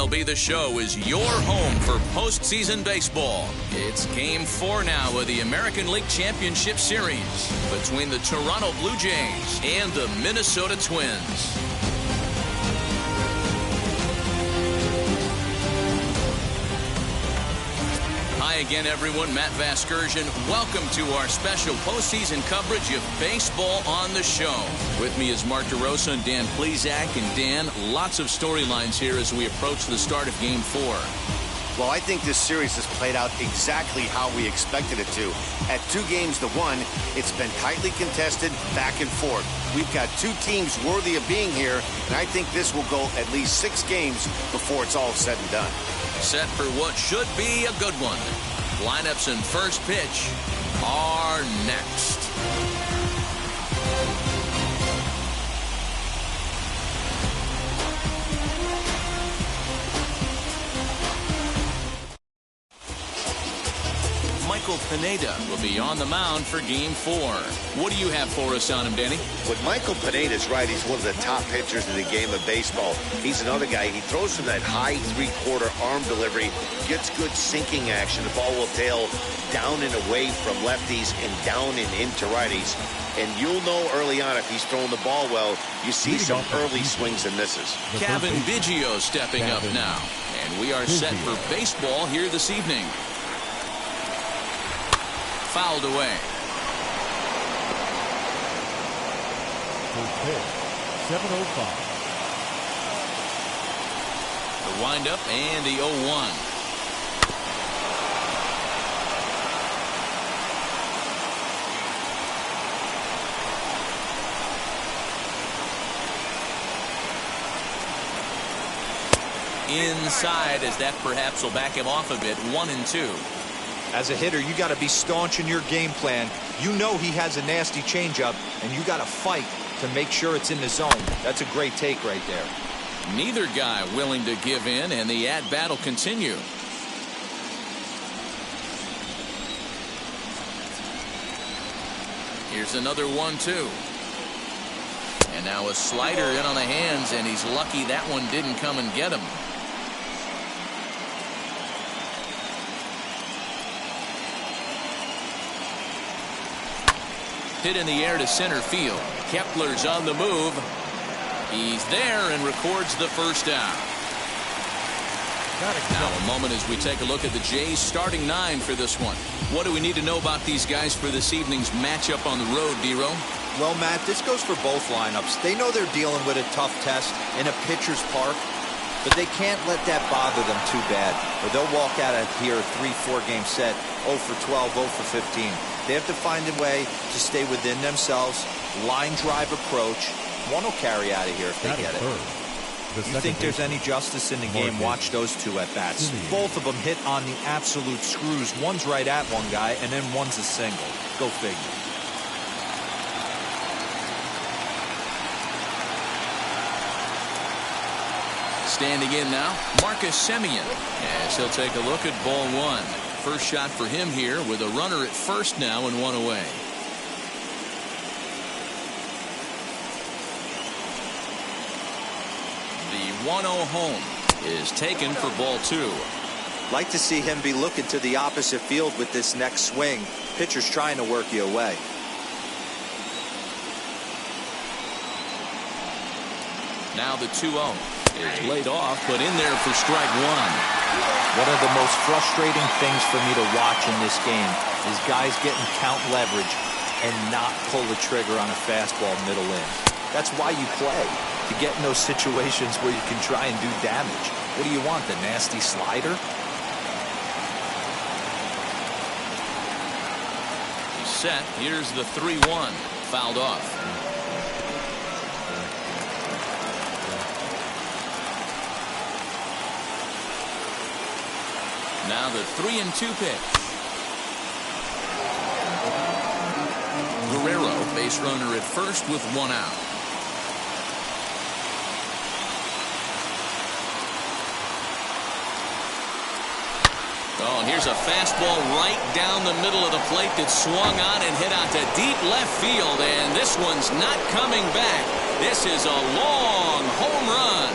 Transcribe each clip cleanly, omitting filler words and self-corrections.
MLB The Show is your home for postseason baseball. It's Game 4 now of the American League Championship Series between the Toronto Blue Jays and the Minnesota Twins. Hi again, everyone. Matt Vasgersian. Welcome to our special postseason coverage of Baseball on the Show. With me is Mark DeRosa and Dan Plesac. And Dan, lots of storylines here as we approach the start of Game 4. Well, I think this series has played out exactly how we expected it to. At 2-1, it's been tightly contested, back and forth. We've got two teams worthy of being here, and I think this will go at least 6 games before it's all said and done. Set for what should be a good one. Lineups and first pitch are next. Michael Pineda will be on the mound for Game 4. What do you have for us on him, Danny? When Michael Pineda's right, he's one of the top pitchers in the game of baseball. He's another guy. He throws from that high 3/4 arm delivery, gets good sinking action. The ball will tail down and away from lefties and down and into righties. And you'll know early on if he's throwing the ball well. You see some early swings and misses. Kevin Biggio stepping up now. And we are set for baseball here this evening. Fouled away. Okay, 7:05. The windup and the 0-1. Inside, as that perhaps will back him off a bit. 1-2. As a hitter, you got to be staunch in your game plan. You know he has a nasty changeup, and you got to fight to make sure it's in the zone. That's a great take right there. Neither guy willing to give in, and the at-bat will continue. Here's another 1-2. And now a slider in on the hands, and he's lucky that one didn't come and get him. Hit in the air to center field. Kepler's on the move. He's there and records the first down. Now a moment as we take a look at the Jays starting 9 for this one. What do we need to know about these guys for this evening's matchup on the road, D-Row? Well, Matt, this goes for both lineups. They know they're dealing with a tough test in a pitcher's park, but they can't let that bother them too bad, or they'll walk out of here a 3-4 game set, 0 for 12, 0 for 15. They have to find a way to stay within themselves, line drive approach. One will carry out of here if they get it. You think there's any justice in the game? Watch those two at bats. Both of them hit on the absolute screws. One's right at one guy, and then one's a single. Go figure. Standing in now, Marcus Semien, as he'll take a look at ball 1. First shot for him here with a runner at first now and 1 away. The 1-0 home is taken for ball 2. Like to see him be looking to the opposite field with this next swing. Pitcher's trying to work you away. Now the 2-0 is laid off, but in there for strike 1. One of the most frustrating things for me to watch in this game is guys getting count leverage and not pull the trigger on a fastball middle in. That's why you play, to get in those situations where you can try and do damage. What do you want, the nasty slider? He's set. Here's the 3-1. Fouled off. Now the 3-2 pitch. Guerrero, base runner at first with 1 out. Oh, and here's a fastball right down the middle of the plate that swung on and hit out to deep left field, and this one's not coming back. This is a long home run.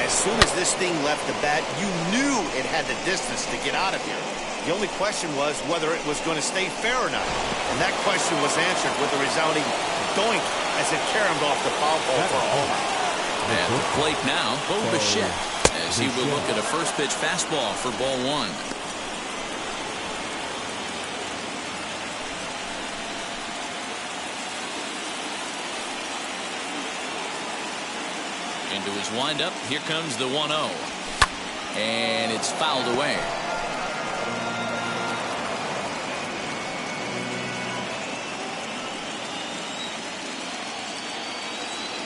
As soon as this thing left the bat, you knew it had the distance to get out of here. The only question was whether it was going to stay fair or not. And that question was answered with a resounding doink as it caromed off the foul pole for a homer. At the plate now, Bo Bichette, as he will look at a first pitch fastball for ball one. Into his windup, here comes the 1-0. And it's fouled away.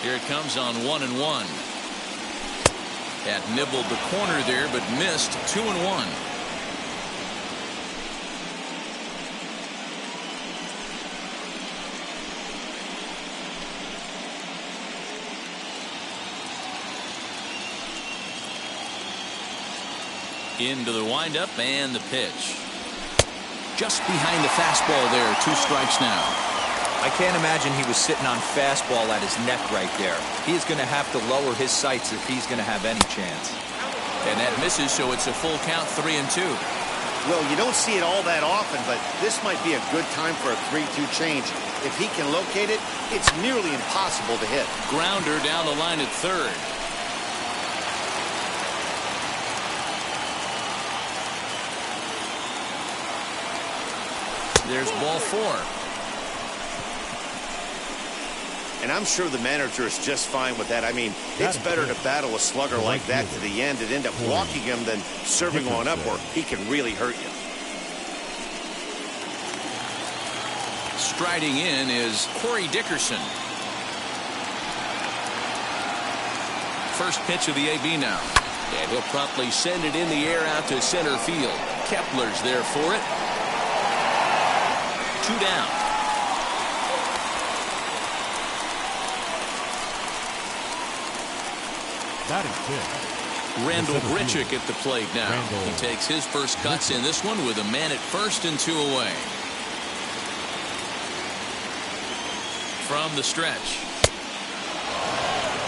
Here it comes on 1-1. That nibbled the corner there, but missed. 2-1. Into the windup and the pitch. Just behind the fastball there. 2 strikes now. I can't imagine he was sitting on fastball at his neck right there. He is going to have to lower his sights if he's going to have any chance. And that misses, so it's a full count, 3-2. Well, you don't see it all that often, but this might be a good time for a 3-2 change. If he can locate it, it's nearly impossible to hit. Grounder down the line at third. There's ball 4. And I'm sure the manager is just fine with that. I mean, it's better to battle a slugger like that to the end and end up walking him than serving one up where he can really hurt you. Striding in is Corey Dickerson. First pitch of the AB now. And he'll promptly send it in the air out to center field. Kepler's there for it. 2 down. Randall Grichuk at the plate now. He takes his first cuts in this one with a man at first and 2 away. From the stretch.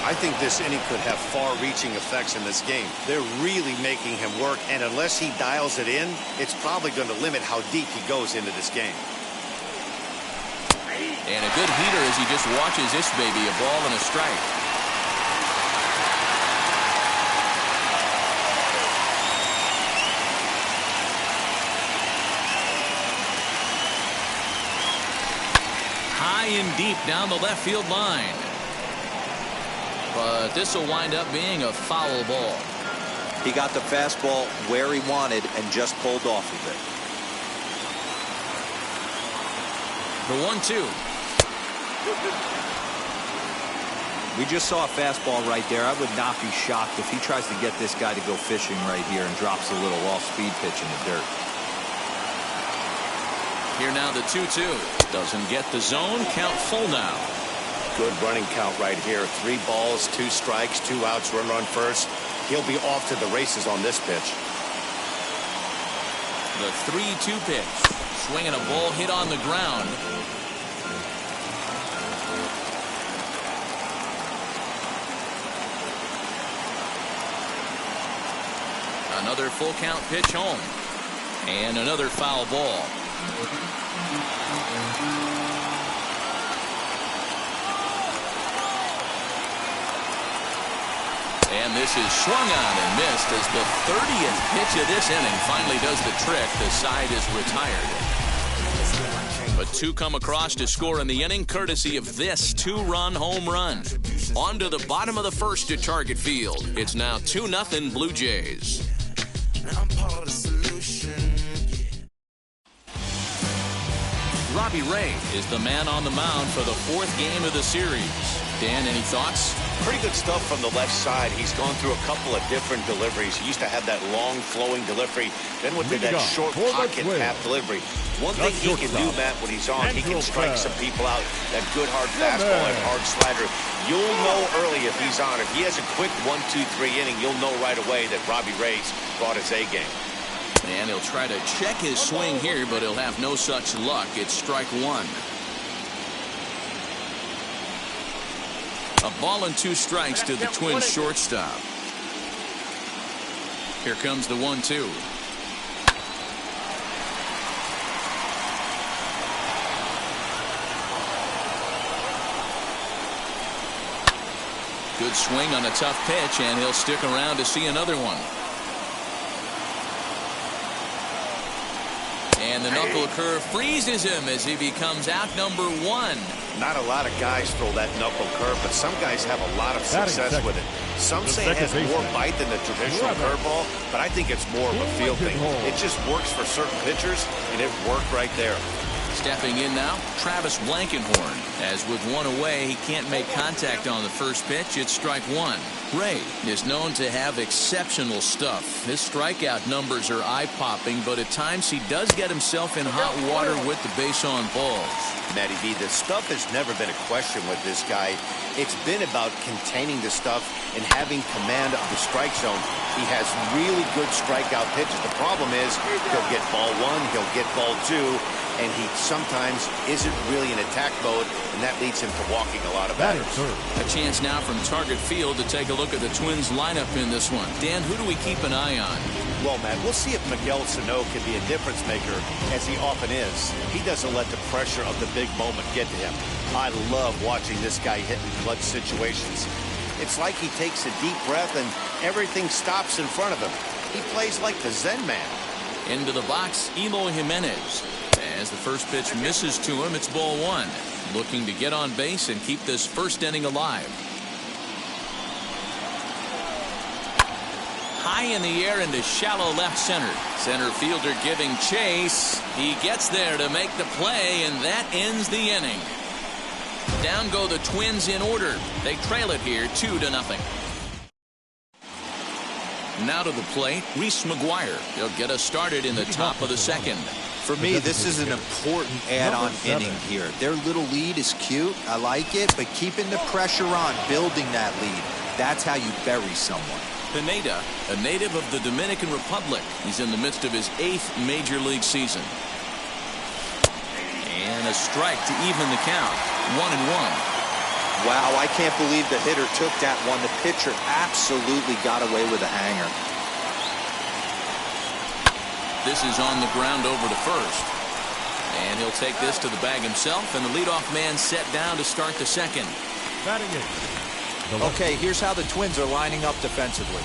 I think this inning could have far-reaching effects in this game. They're really making him work, and unless he dials it in, it's probably going to limit how deep he goes into this game. And a good heater as he just watches this baby, a ball and a strike. High and deep down the left field line. But this will wind up being a foul ball. He got the fastball where he wanted and just pulled off of it. The 1-2. We just saw a fastball right there. I would not be shocked if he tries to get this guy to go fishing right here and drops a little off-speed pitch in the dirt. Here now the 2-2. Doesn't get the zone. Count full now. Good running count right here. 3 balls, 2 strikes, 2 outs, runner on first. He'll be off to the races on this pitch. The 3-2 pitch. Swinging a ball hit on the ground. Another full count pitch home. And another foul ball. And this is swung on and missed as the 30th pitch of this inning finally does the trick. The side is retired. But 2 come across to score in the inning courtesy of this 2-run home run. On to the bottom of the first at Target Field. It's now 2-0 Blue Jays. Robbie Ray is the man on the mound for the 4th game of the series. Dan, any thoughts? Pretty good stuff from the left side. He's gone through a couple of different deliveries. He used to have that long flowing delivery. Then with that short pocket half delivery. One thing he can do, Matt, when he's on, he can strike some people out. That good hard fastball and hard slider. You'll know early if he's on. If he has a quick 1-2-3 inning, you'll know right away that Robbie Ray's brought his A game. And he'll try to check his swing here, but he'll have no such luck. It's strike 1. A ball and 2 strikes to the Twins shortstop. Here comes the 1-2. Good swing on a tough pitch, and he'll stick around to see another one. And the knuckle curve freezes him as he becomes out number 1. Not a lot of guys throw that knuckle curve, but some guys have a lot of success with it. Some say it has more bite than the traditional curveball, but I think it's more of a feel thing. It just works for certain pitchers, and it worked right there. Stepping in now, Travis Blankenhorn. As with one away, he can't make contact on the first pitch. It's strike 1. Ray is known to have exceptional stuff. His strikeout numbers are eye-popping, but at times he does get himself in hot water with the base on balls. Matty B, the stuff has never been a question with this guy. It's been about containing the stuff and having command of the strike zone. He has really good strikeout pitches. The problem is he'll get ball 1, he'll get ball 2, and he sometimes isn't really in attack mode, and that leads him to walking a lot of batters. A chance now from target field to take a look at the Twins lineup in this one. Dan, who do we keep an eye on? Well, Matt, we'll see if Miguel Sano can be a difference maker, as he often is. He doesn't let the pressure of the big moment get to him. I love watching this guy hit in clutch situations. It's like he takes a deep breath and everything stops in front of him. He plays like the Zen man. Into the box, Eloy Jimenez. As the first pitch misses to him, it's ball 1. Looking to get on base and keep this first inning alive. High in the air into shallow left center. Center fielder giving chase. He gets there to make the play, and that ends the inning. Down go the Twins in order. They trail it here 2-0. Now to the plate, Reese McGuire. He'll get us started in the top of the second. For me, this is an important add-on inning here. Their little lead is cute. I like it, but keeping the pressure on, building that lead, that's how you bury someone. Pineda, a native of the Dominican Republic. He's in the midst of his 8th major league season. And a strike to even the count. 1-1. Wow, I can't believe the hitter took that one. The pitcher absolutely got away with a hanger. This is on the ground over to first. And he'll take this to the bag himself, and the leadoff man set down to start the second. Okay, here's how the Twins are lining up defensively.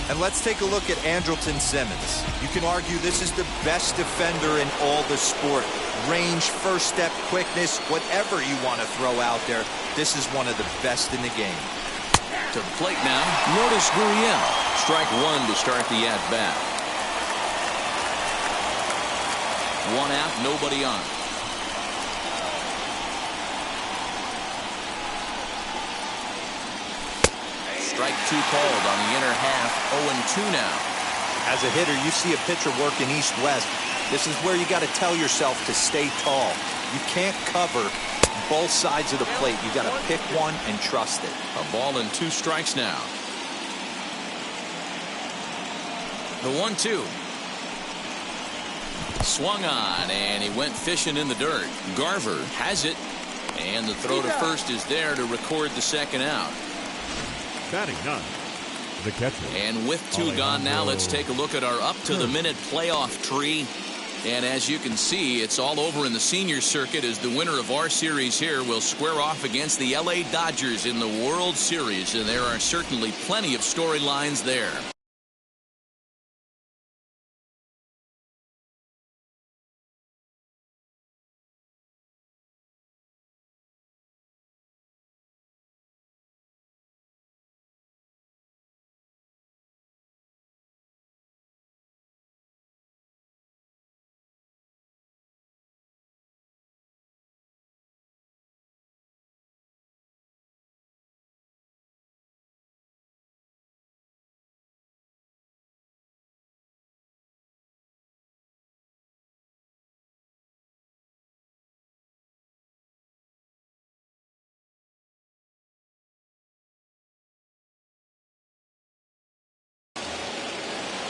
And let's take a look at Andrelton Simmons. You can argue this is the best defender in all the sport. Range, first step, quickness, whatever you want to throw out there, this is one of the best in the game. To the plate now, Lourdes Gurriel. Strike 1 to start the at-bat. 1 out, nobody on. Strike 2 called on the inner half. 0-2 now. As a hitter, you see a pitcher working east-west. This is where you got to tell yourself to stay tall. You can't cover both sides of the plate. You got to pick one and trust it. A ball and 2 strikes now. The 1-2. Swung on, and he went fishing in the dirt. Garver has it, and the throw to first is there to record the second out. Batting 9, the catcher. And with 2 gone now, let's take a look at our up-to-the-minute playoff tree. And as you can see, it's all over in the senior circuit as the winner of our series here will square off against the LA Dodgers in the World Series. And there are certainly plenty of storylines there.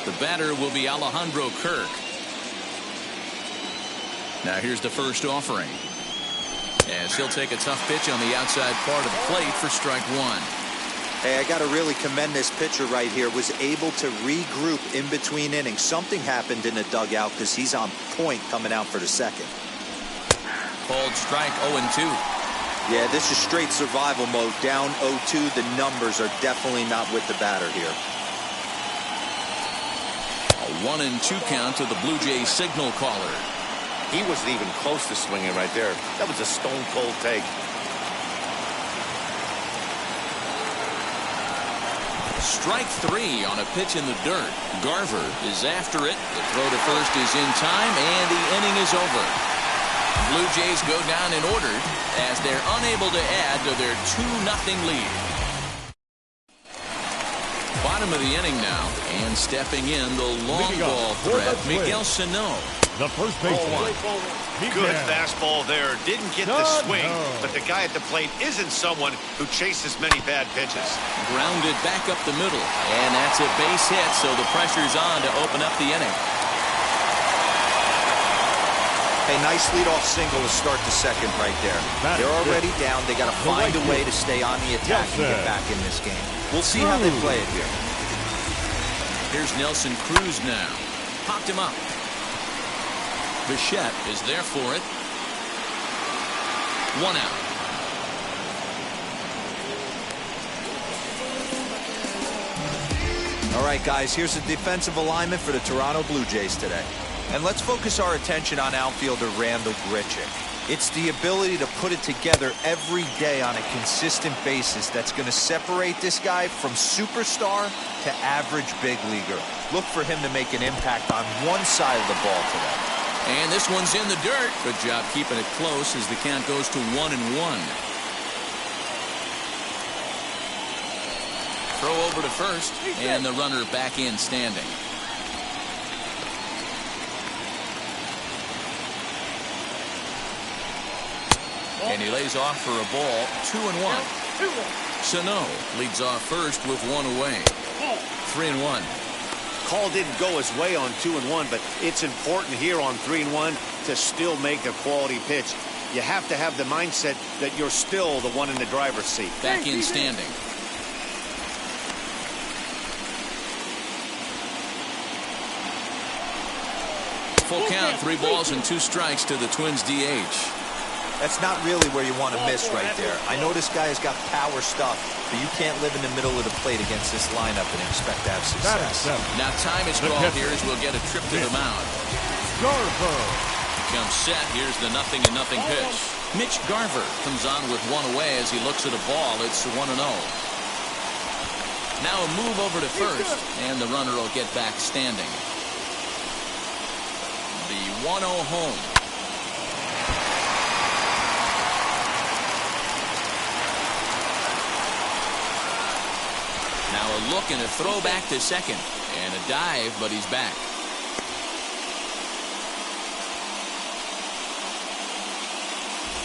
The batter will be Alejandro Kirk. Now here's the first offering. As he'll take a tough pitch on the outside part of the plate for strike 1. Hey, I got to really commend this pitcher right here. Was able to regroup in between innings. Something happened in the dugout because he's on point coming out for the second. Called strike 0-2. Yeah, this is straight survival mode. Down 0-2. The numbers are definitely not with the batter here. A 1-2 count to the Blue Jays signal caller. He wasn't even close to swinging right there. That was a stone-cold take. Strike 3 on a pitch in the dirt. Garver is after it. The throw to first is in time, and the inning is over. Blue Jays go down in order as they're unable to add to their 2-0 lead. Bottom of the inning now, and stepping in the long ball threat, Miguel Sano. The first baseman. Good fastball there. Didn't get the swing, but the guy at the plate isn't someone who chases many bad pitches. Grounded back up the middle, and that's a base hit, so the pressure's on to open up the inning. Hey, nice leadoff single to start the second right there. They're already down. They got to find a way to stay on the attack and get back in this game. We'll see how they play it here. Here's Nelson Cruz now. Popped him up. Bichette is there for it. 1 out. All right, guys, here's the defensive alignment for the Toronto Blue Jays today. And let's focus our attention on outfielder Randal Grichuk. It's the ability to put it together every day on a consistent basis that's going to separate this guy from superstar to average big leaguer. Look for him to make an impact on one side of the ball today. And this one's in the dirt. Good job keeping it close as the count goes to 1-1. Throw over to first, and the runner back in standing. And he lays off for a ball, 2-1. Sano leads off first with 1 away. 3-1. Call didn't go his way on 2-1, but it's important here on 3-1 to still make a quality pitch. You have to have the mindset that you're still the one in the driver's seat. Back in standing. Full count, 3 balls and 2 strikes to the Twins DH. That's not really where you want to miss right there. I know this guy has got power stuff, but you can't live in the middle of the plate against this lineup and expect to have success. Now time is called here as we'll get a trip to the mound. Garver comes set. Here's the 0-0 pitch. Mitch Garver comes on with 1 away as he looks at a ball. It's 1-0. Now a move over to first, and the runner will get back standing. The 1-0 home. Now a look and a throw back to second. And a dive, but he's back.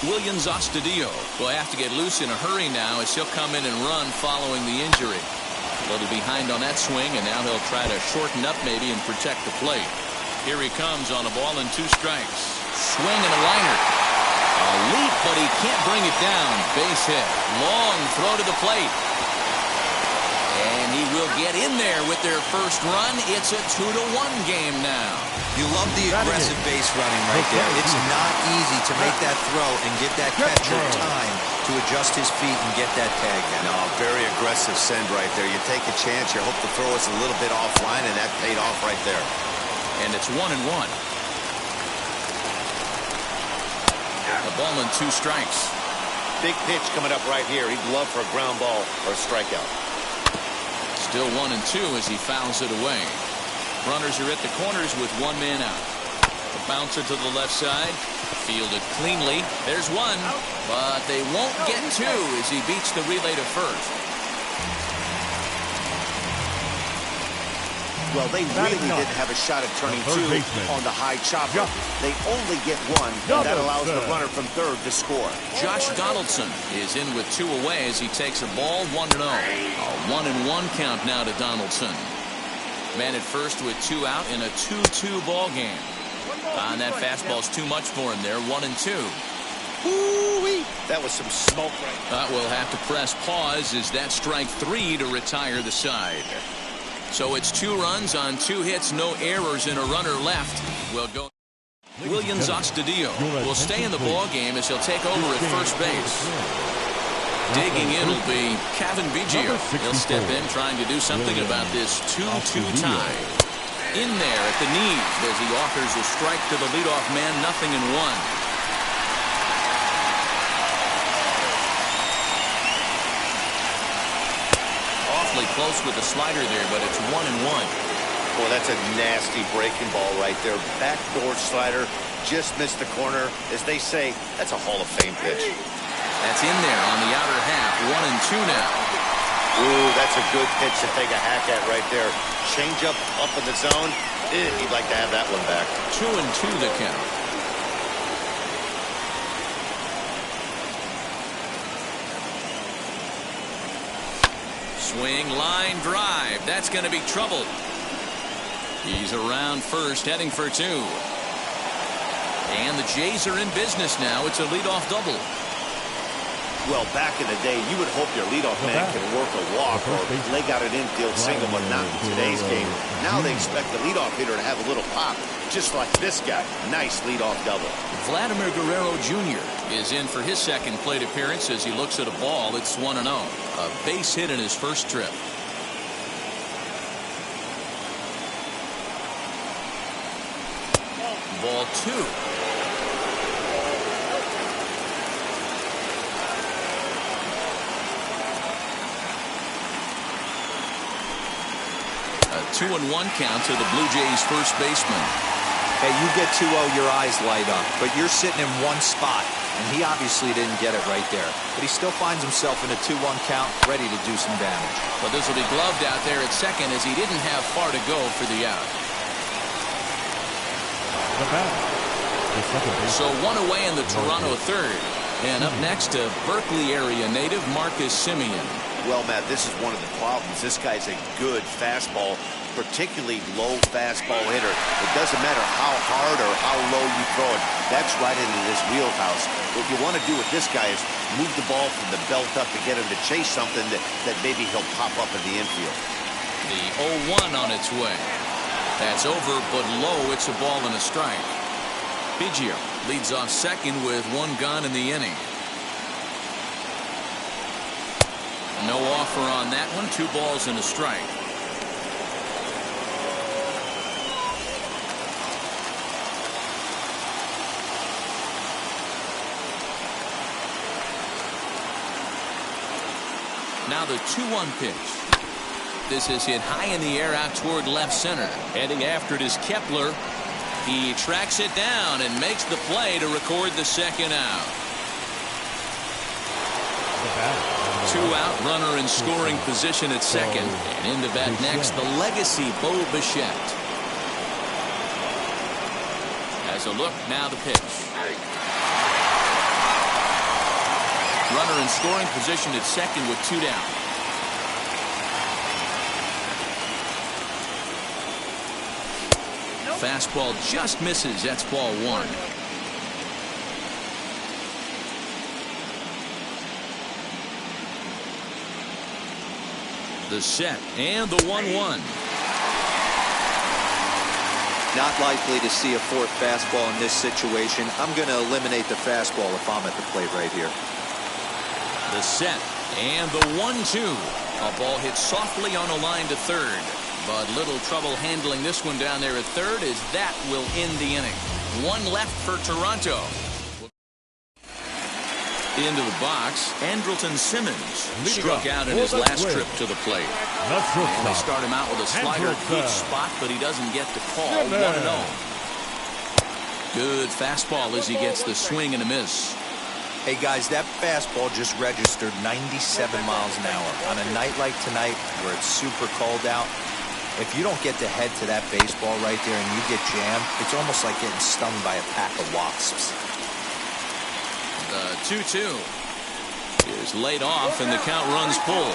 Williams Astudillo will have to get loose in a hurry now as he'll come in and run following the injury. A little behind on that swing, and now he'll try to shorten up maybe and protect the plate. Here he comes on a ball and 2 strikes. Swing and a liner. A leap, but he can't bring it down. Base hit. Long throw to the plate. And he will get in there with their first run. It's a 2-1 game now. You love the aggressive base running right there. It's not easy to make that throw and give that catcher time to adjust his feet and get that tag down. No, very aggressive send right there. You take a chance, you hope the throw is a little bit offline, and that paid off right there. And it's 1-1. A ball and 2 strikes. Big pitch coming up right here. He'd love for a ground ball or a strikeout. Still 1-2 as he fouls it away. Runners are at the corners with 1 man out. A bouncer to the left side. Fielded cleanly. There's 1, but they won't get 2 as he beats the relay to first. Well, they really didn't have a shot at turning 2 on the high chopper. They only get 1, and that allows the runner from third to score. Josh Donaldson is in with 2 away as he takes a ball 1-0. A 1-1 count now to Donaldson. Man at first with 2 out in a 2-2 ball game. And that fastball's too much for him there. 1-2. Ooh-wee. That was some smoke right We'll have to press pause as that strike 3 to retire the side. So it's 2 runs on 2 hits, no errors, and a runner left. We'll go. Williams Astudillo will stay in the ball game as he'll take over at first base. Digging in will be Kevin Biggio. He'll step in trying to do something about this 2-2 tie. In there at the knees as he offers a strike to the leadoff man, 0-1. Awfully close with the slider there, but it's 1-1. Boy, that's a nasty breaking ball right there. Backdoor slider, just missed the corner. As they say, that's a Hall of Fame pitch. That's in there on the outer half, 1-2 now. Ooh, that's a good pitch to take a hack at right there. Change up in the zone. He'd like to have that one back. 2-2 the count. Swing, line drive. That's going to be trouble. He's around first, heading for 2. And the Jays are in business now. It's a leadoff double. Well, back in the day, you would hope your leadoff man can work a walk or leg out an infield single, but not in today's game. Now they expect the leadoff hitter to have a little pop, just like this guy. Nice leadoff double. Vladimir Guerrero Jr. is in for his second plate appearance as he looks at a ball. It's 1-0. A base hit in his first trip. Ball 2. A 2-1 count to the Blue Jays first baseman. Hey, you get 2-0, your eyes light up, but you're sitting in one spot, and he obviously didn't get it right there. But he still finds himself in a 2-1 count, ready to do some damage. But this will be gloved out there at second as he didn't have far to go for the out. So 1 away in the Toronto third. And up next, a Berkeley area native, Marcus Semien. Well, Matt, this is one of the problems. This guy's a good fastball, particularly low fastball hitter. It doesn't matter how hard or how low you throw it. That's right into this wheelhouse. What you want to do with this guy is move the ball from the belt up to get him to chase something that maybe he'll pop up in the infield. The 0-1 on its way. That's over, but low. It's a ball and a strike. Biggio leads off second with 1 gone in the inning. No offer on that one. 2 balls and a strike. Now the 2-1 pitch. This is hit high in the air out toward left center. Heading after it is Kepler. He tracks it down and makes the play to record the second out. 2 out, runner in scoring position at second. And into bat next, the legacy Bo Bichette. As a look, now the pitch. Runner in scoring position at second with 2 down. Fastball just misses. That's ball 1. The set and the 1-1. Not likely to see a 4th fastball in this situation. I'm going to eliminate the fastball if I'm at the plate right here. The set and the 1-2. A ball hit softly on a line to third. But little trouble handling this one down there at third as that will end the inning. 1 left for Toronto. Into the box, Andrelton Simmons struck out in his last trip to the plate. And they start him out with a slider, good spot, but he doesn't get the call. 1-0. Good fastball as he gets the swing and a miss. Hey, guys, that fastball just registered 97 miles an hour. On a night like tonight where it's super cold out, if you don't get the head to that baseball right there and you get jammed, it's almost like getting stung by a pack of wasps. The 2-2 is laid off and the count runs full.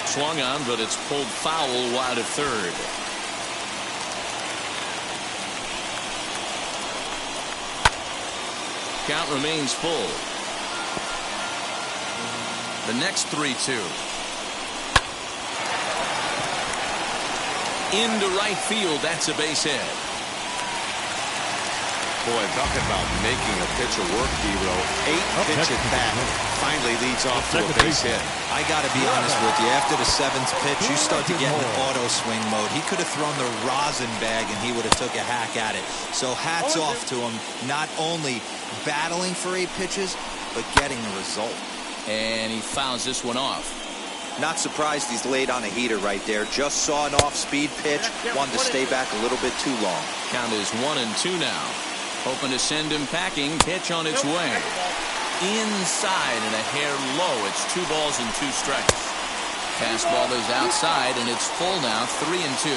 Swung on, but it's pulled foul wide of third. Count remains full. The next 3-2. Into right field. That's a base hit. Boy, talking about making a pitcher work, D-Row. 8-pitch at bat. Finally leads off to a base hit. I got to be honest with you. After the 7th pitch, you start to get in auto swing mode. He could have thrown the rosin bag, and he would have took a hack at it. So hats off to him, not only battling for 8 pitches, but getting the result. And he fouls this one off. Not surprised he's laid on a heater right there. Just saw an off-speed pitch. Wanted to stay back a little bit too long. Count is 1-2 now. Hoping to send him packing. Pitch on its way. Inside and a hair low. It's 2 balls and 2 strikes. Fastball is outside, and it's full now. 3-2.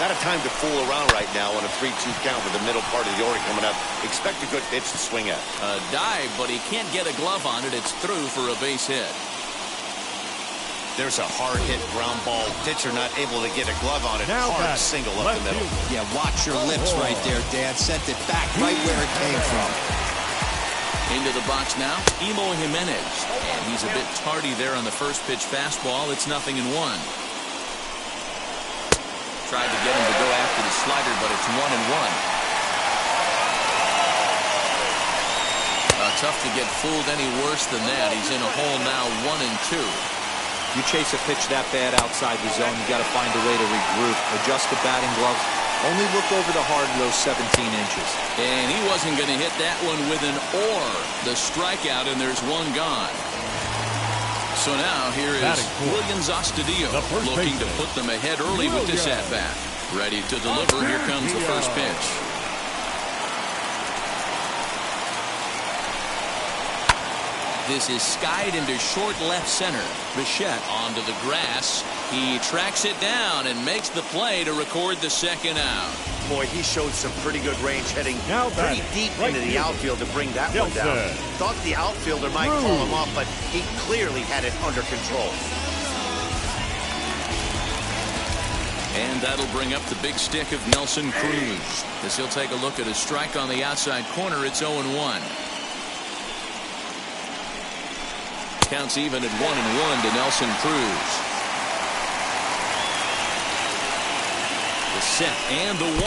Not a time to fool around right now on a 3-2 count with the middle part of the order coming up. Expect a good pitch to swing at. A dive, but he can't get a glove on it. It's through for a base hit. There's a hard hit ground ball. Pitcher not able to get a glove on it. Now hard back. single up the middle. Yeah, watch your lips right there, Dan. Sent it back right where it came from. Into the box now, Emo Jimenez. And he's a bit tardy there on the first pitch fastball. It's 0-1. Tried to get him to go after the slider, but it's 1-1. Tough to get fooled any worse than that. He's in a hole now, 1-2. You chase a pitch that bad outside the zone, you got to find a way to regroup, adjust the batting gloves. Only look over the hard those 17 inches. And he wasn't going to hit that one with an or. The strikeout, and there's one gone. So now here is Williams Astudillo looking to put them ahead early with this at-bat. Ready to deliver. Here comes the first pitch. This is skied into short left center. Bichette onto the grass. He tracks it down and makes the play to record the second out. Boy, he showed some pretty good range heading Now pretty deep into the outfield to bring that one down. Thought the outfielder might call him off, but he clearly had it under control. And that'll bring up the big stick of Nelson Cruz. As he'll take a look at a strike on the outside corner, it's 0-1. Counts even at 1-1 to Nelson Cruz. The set and the 1-1.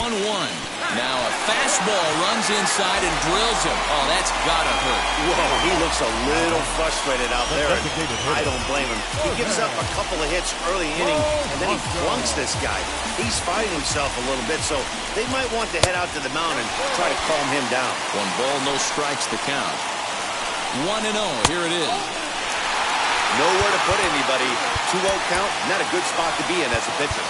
Now a fastball runs inside and drills him. Oh, that's gotta hurt. Whoa, he looks a little frustrated out there. I don't blame him. He gives up a couple of hits early inning, and then he flunks this guy. He's fighting himself a little bit, so they might want to head out to the mound and try to calm him down. 1 ball, no strikes the count. 1-0. Here it is. Nowhere to put anybody. 2-0 count, not a good spot to be in as a pitcher.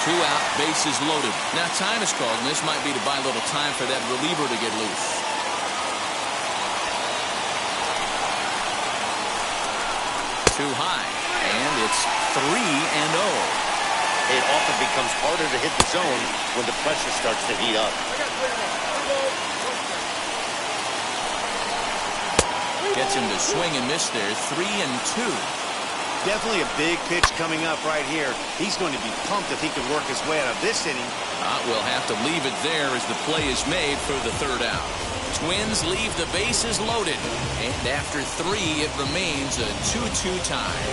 2 out, bases loaded. Now time is called, and this might be to buy a little time for that reliever to get loose. Too high, and it's 3-0. It often becomes harder to hit the zone when the pressure starts to heat up. Gets him to swing and miss there. 3-2. Definitely a big pitch coming up right here. He's going to be pumped if he can work his way out of this inning. We'll have to leave it there as the play is made for the 3rd out. Twins leave the bases loaded. And after 3, it remains a 2-2 tie.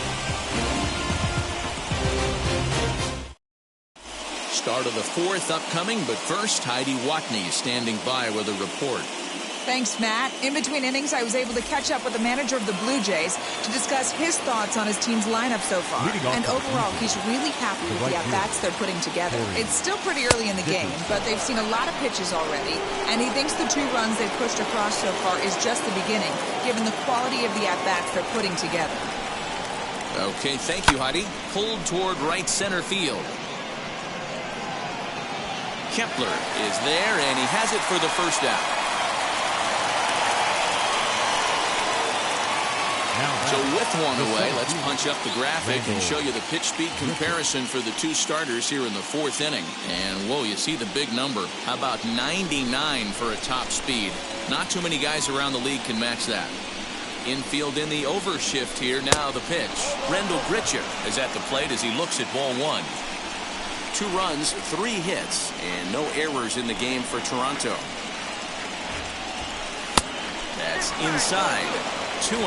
Start of the 4th upcoming, but first, Heidi Watney standing by with a report. Thanks, Matt. In between innings, I was able to catch up with the manager of the Blue Jays to discuss his thoughts on his team's lineup so far. And overall, he's really happy with the at-bats they're putting together. It's still pretty early in the game, but they've seen a lot of pitches already, and he thinks the 2 runs they've pushed across so far is just the beginning, given the quality of the at-bats they're putting together. Okay, thank you, Heidi. Pulled toward right center field. Kepler is there, and he has it for the first out. So with 1 away, let's punch up the graphic and show you the pitch speed comparison for the 2 starters here in the 4th inning. And, whoa, you see the big number. How about 99 for a top speed? Not too many guys around the league can match that. Infield in the overshift here. Now the pitch. Rendell Gritcher is at the plate as he looks at ball 1. 2 runs, 3 hits, and no errors in the game for Toronto. That's inside. 2-0.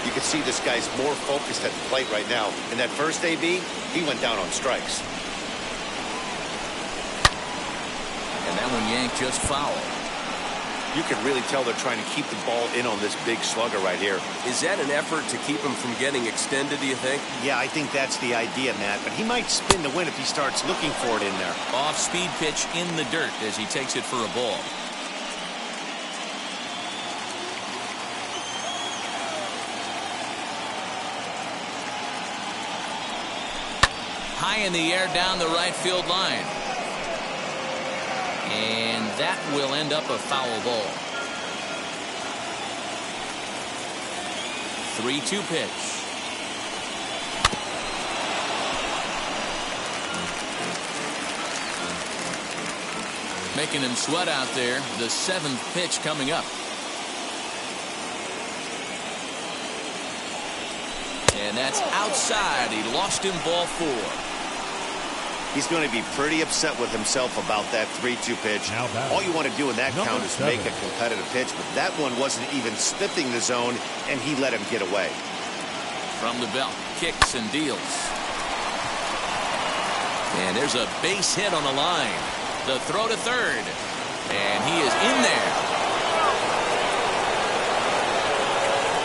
You can see this guy's more focused at the plate right now. In that first AB, he went down on strikes. And that one yanked just foul. You can really tell they're trying to keep the ball in on this big slugger right here. Is that an effort to keep him from getting extended, do you think? Yeah, I think that's the idea, Matt. But he might spin to win if he starts looking for it in there. Off-speed pitch in the dirt as he takes it for a ball. High in the air down the right field line. And that will end up a foul ball. 3-2 pitch. Making him sweat out there. The 7th pitch coming up. And that's outside. He lost him, ball 4. He's going to be pretty upset with himself about that 3-2 pitch. All you want to do in that count is make a competitive pitch, but that one wasn't even sniffing the zone, and he let him get away. From the belt, kicks and deals. And there's a base hit on the line. The throw to third. And he is in there.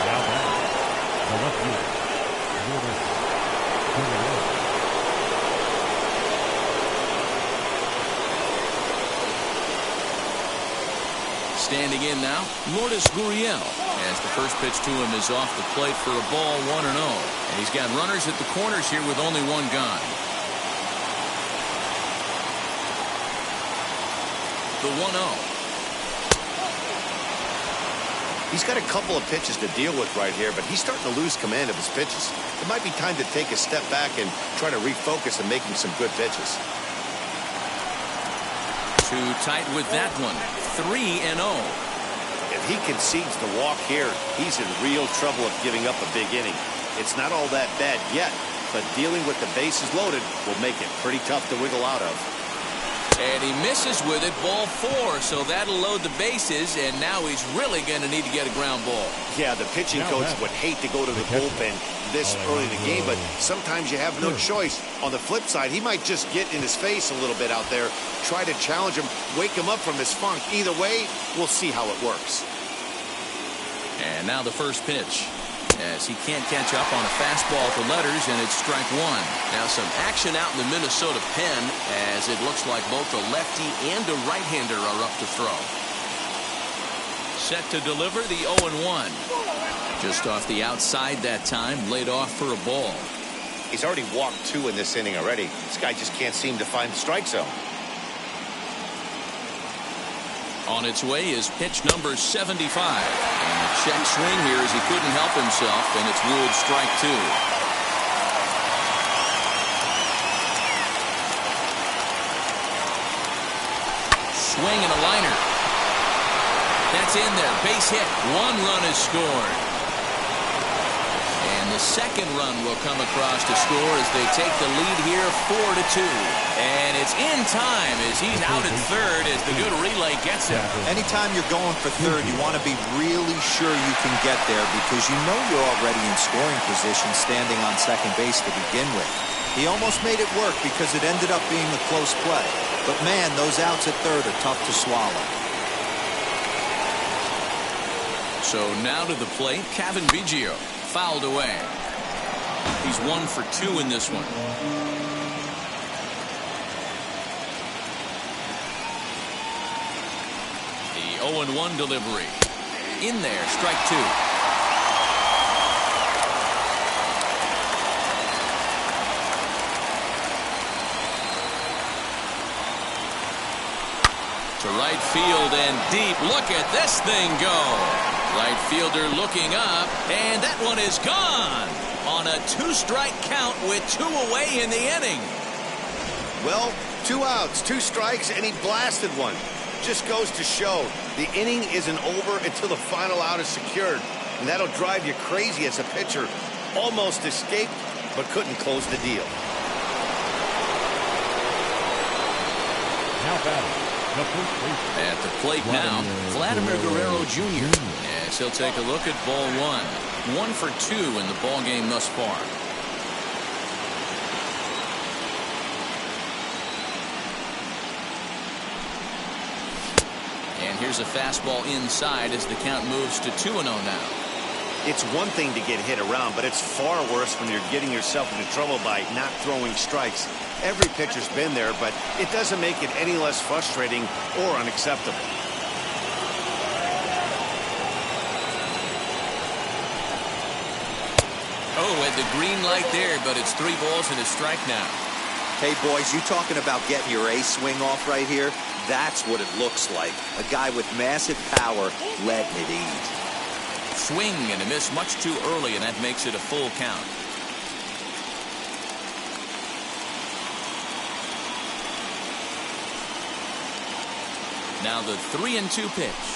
Now back. The left field. Standing in now, Lourdes Gurriel, as the first pitch to him is off the plate for a ball, 1-0. And he's got runners at the corners here with only one gone. The 1-0. He's got a couple of pitches to deal with right here, but he's starting to lose command of his pitches. It might be time to take a step back and try to refocus and making some good pitches. Too tight with that one. 3-0. If he concedes the walk here, he's in real trouble of giving up a big inning. It's not all that bad yet, but dealing with the bases loaded will make it pretty tough to wiggle out of. And he misses with it, ball 4, so that'll load the bases, and now he's really going to need to get a ground ball. Yeah, the pitching coach would hate to go to the bullpen this early in the game, but sometimes you have no choice. On the flip side, he might just get in his face a little bit out there, try to challenge him, wake him up from his funk. Either way, we'll see how it works. And now the first pitch, as he can't catch up on a fastball for letters, and it's strike 1. Now some action out in the Minnesota pen, as it looks like both a lefty and a right-hander are up to throw. Set to deliver the 0-1. Just off the outside that time, laid off for a ball. He's already walked 2 in this inning already. This guy just can't seem to find the strike zone. On its way is pitch number 75. And a check swing here as he couldn't help himself, and it's ruled strike 2. Swing and a liner. That's in there. Base hit. 1 run is scored. And the second run will come across to score as they take the lead here 4-2. And it's in time as he's out at third as the good relay gets him. Anytime you're going for third, you want to be really sure you can get there because you know you're already in scoring position standing on second base to begin with. He almost made it work because it ended up being a close play. But man, those outs at third are tough to swallow. So now to the plate, Kevin Biggio. Fouled away. He's 1 for 2 in this one. The 0-1 delivery. In there, strike 2. To right field and deep. Look at this thing go. Right fielder looking up, and that one is gone on a 2-strike count with 2 away in the inning. Well, 2 outs, 2 strikes, and he blasted one. Just goes to show the inning isn't over until the final out is secured, and that'll drive you crazy as a pitcher. Almost escaped, but couldn't close the deal. Now batting, At the plate now, Vladimir Guerrero Jr. Yes, he'll take a look at ball one. 1 for 2 in the ball game thus far. And here's a fastball inside as the count moves to 2-0 now. It's one thing to get hit around, but it's far worse when you're getting yourself into trouble by not throwing strikes. Every pitcher's been there, but it doesn't make it any less frustrating or unacceptable. Oh, at the green light there, but it's 3 balls and a strike now. Hey, boys, you talking about getting your A swing off right here? That's what it looks like. A guy with massive power letting it eat. Swing and a miss much too early, and that makes it a full count. Now the 3-2 pitch.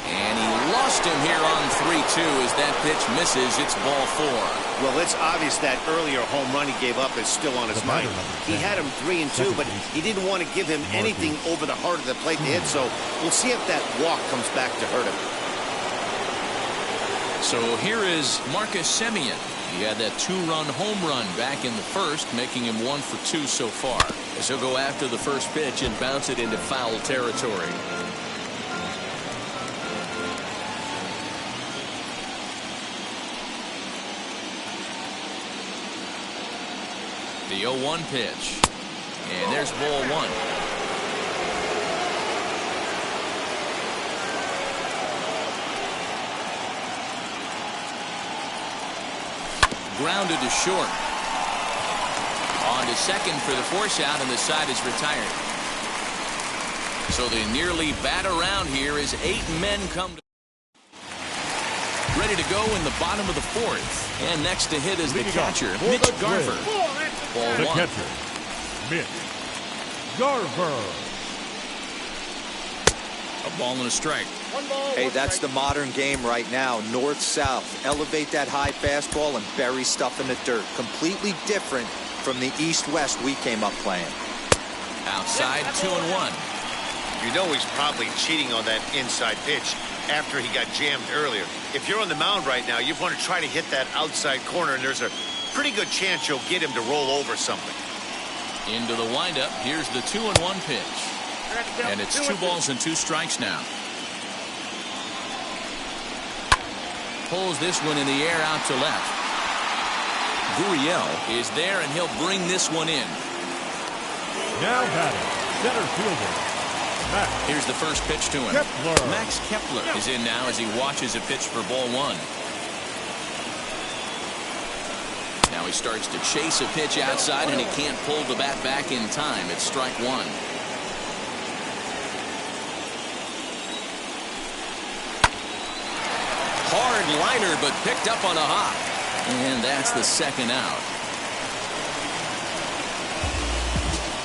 And he lost him here on 3-2 as that pitch misses. It's ball 4. Well, it's obvious that earlier home run he gave up is still on his mind. He had him 3-2, but he didn't want to give him anything over the heart of the plate to hit, so we'll see if that walk comes back to hurt him. So here is Marcus Semien. He had that 2-run home run back in the first, making him 1 for 2 so far. As he'll go after the first pitch and bounce it into foul territory. The 0-1 pitch. And there's ball 1. Grounded to short. On to second for the force out, and the side is retired. So they nearly bat around here as 8 men come to. Ready to go in the bottom of the 4th. And next to hit is the catcher, Mitch Garver. Ball 1. The catcher, Mitch Garver. A ball and a strike. Hey, that's the modern game right now. North-south. Elevate that high fastball and bury stuff in the dirt. Completely different from the east-west we came up playing. Outside, 2-1. You know he's probably cheating on that inside pitch after he got jammed earlier. If you're on the mound right now, you want to try to hit that outside corner, and there's a pretty good chance you'll get him to roll over something. Into the windup. Here's the 2-1 pitch. And it's 2 balls and 2 strikes now. Pulls this one in the air out to left. Gurriel is there, and he'll bring this one in. Now batting, center fielder, Max. Here's the first pitch to him. Kepler. Max Kepler is in now as he watches a pitch for ball 1. Now he starts to chase a pitch outside, and he can't pull the bat back in time. It's strike 1. Hard liner, but picked up on a hop. And that's the second out.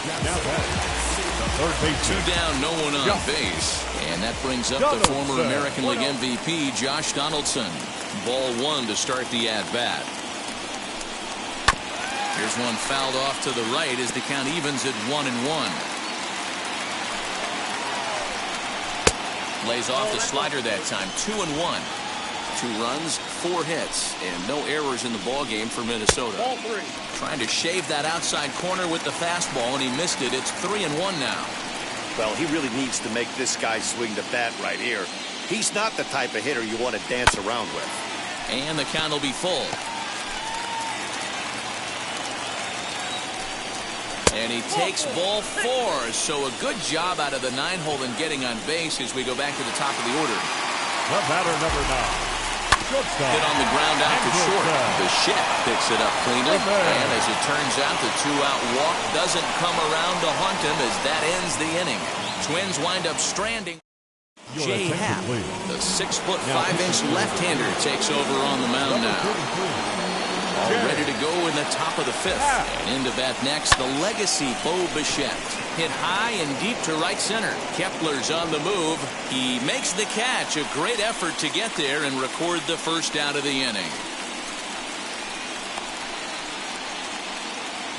Now batting, the third base. 2 down, no one on base. And that brings up the former American League MVP, Josh Donaldson. Ball 1 to start the at-bat. Here's one fouled off to the right as the count evens at 1-1. Lays off the slider that time. 2-1. 2 runs, 4 hits, and no errors in the ball game for Minnesota. Trying to shave that outside corner with the fastball, and he missed it. It's 3-1 now. Well, he really needs to make this guy swing the bat right here. He's not the type of hitter you want to dance around with. And the count will be full. And he takes ball 4. So a good job out of the 9-hole in getting on base as we go back to the top of the order. The batter, number 9. Shortstop. Hit on the ground out to short. Bichette picks it up cleanly. And as it turns out, the 2-out walk doesn't come around to haunt him as that ends the inning. Twins wind up stranding. Jay Happ, the 6'5" left-hander, takes over on the mound now. All ready to go in the top of the 5th. And into bat next, the legacy Bo Bichette. Hit high and deep to right center. Kepler's on the move. He makes the catch. A great effort to get there and record the first out of the inning.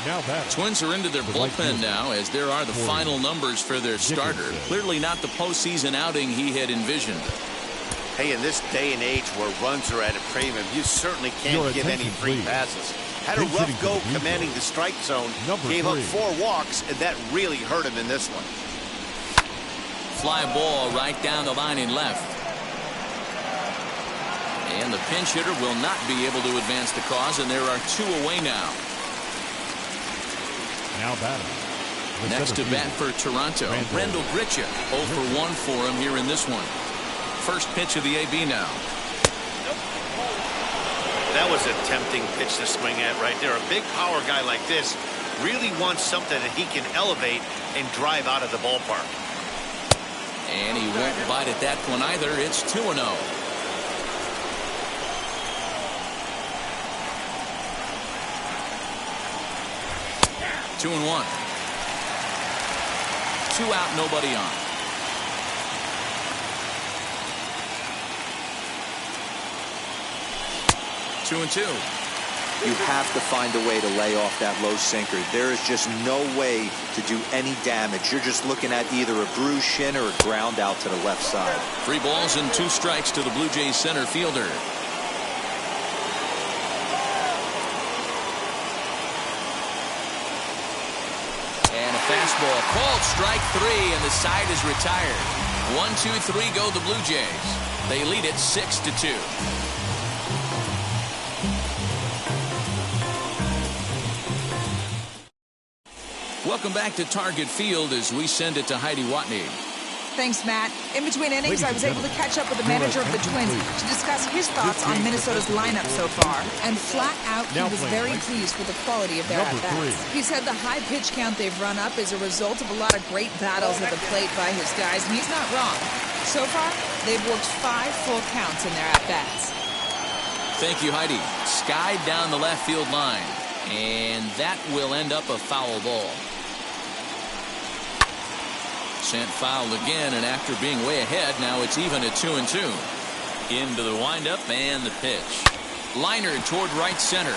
Now batting. Twins are into their bullpen now, as there are the final numbers for their starter. Clearly not the postseason outing he had envisioned. Hey, in this day and age where runs are at a premium, you certainly can't give any free passes. Had a rough go commanding the strike zone, gave up 4 walks, and that really hurt him in this one. Fly ball right down the line in left. And the pinch hitter will not be able to advance the cause, and there are 2 away now. Now batting. Next to bat for Toronto, Randall Gritcha. 0 for 1 for him here in this one. First pitch of the AB now. That was a tempting pitch to swing at right there. A big power guy like this really wants something that he can elevate and drive out of the ballpark. And he won't bite at that one either. It's 2-0. 2-1. 2 out, nobody on. Two and 2. You have to find a way to lay off that low sinker. There is just no way to do any damage. You're just looking at either a bruised shin or a ground out to the left side. 3 balls and 2 strikes to the Blue Jays center fielder. And a fastball called strike 3, and the side is retired. 1-2-3 go the Blue Jays. They lead it 6-2. Welcome back to Target Field as we send it to Heidi Watney. Thanks, Matt. In between innings, I was able to catch up with the manager of the Twins to discuss his thoughts on Minnesota's lineup so far. And flat out, he was very pleased with the quality of their at-bats. He said the high pitch count they've run up is a result of a lot of great battles at the plate by his guys, and he's not wrong. So far, they've worked 5 full counts in their at-bats. Thank you, Heidi. Skied down the left field line, and that will end up a foul ball. Sent foul again, and after being way ahead, now it's even at 2-2. Into the windup and the pitch. Liner toward right center.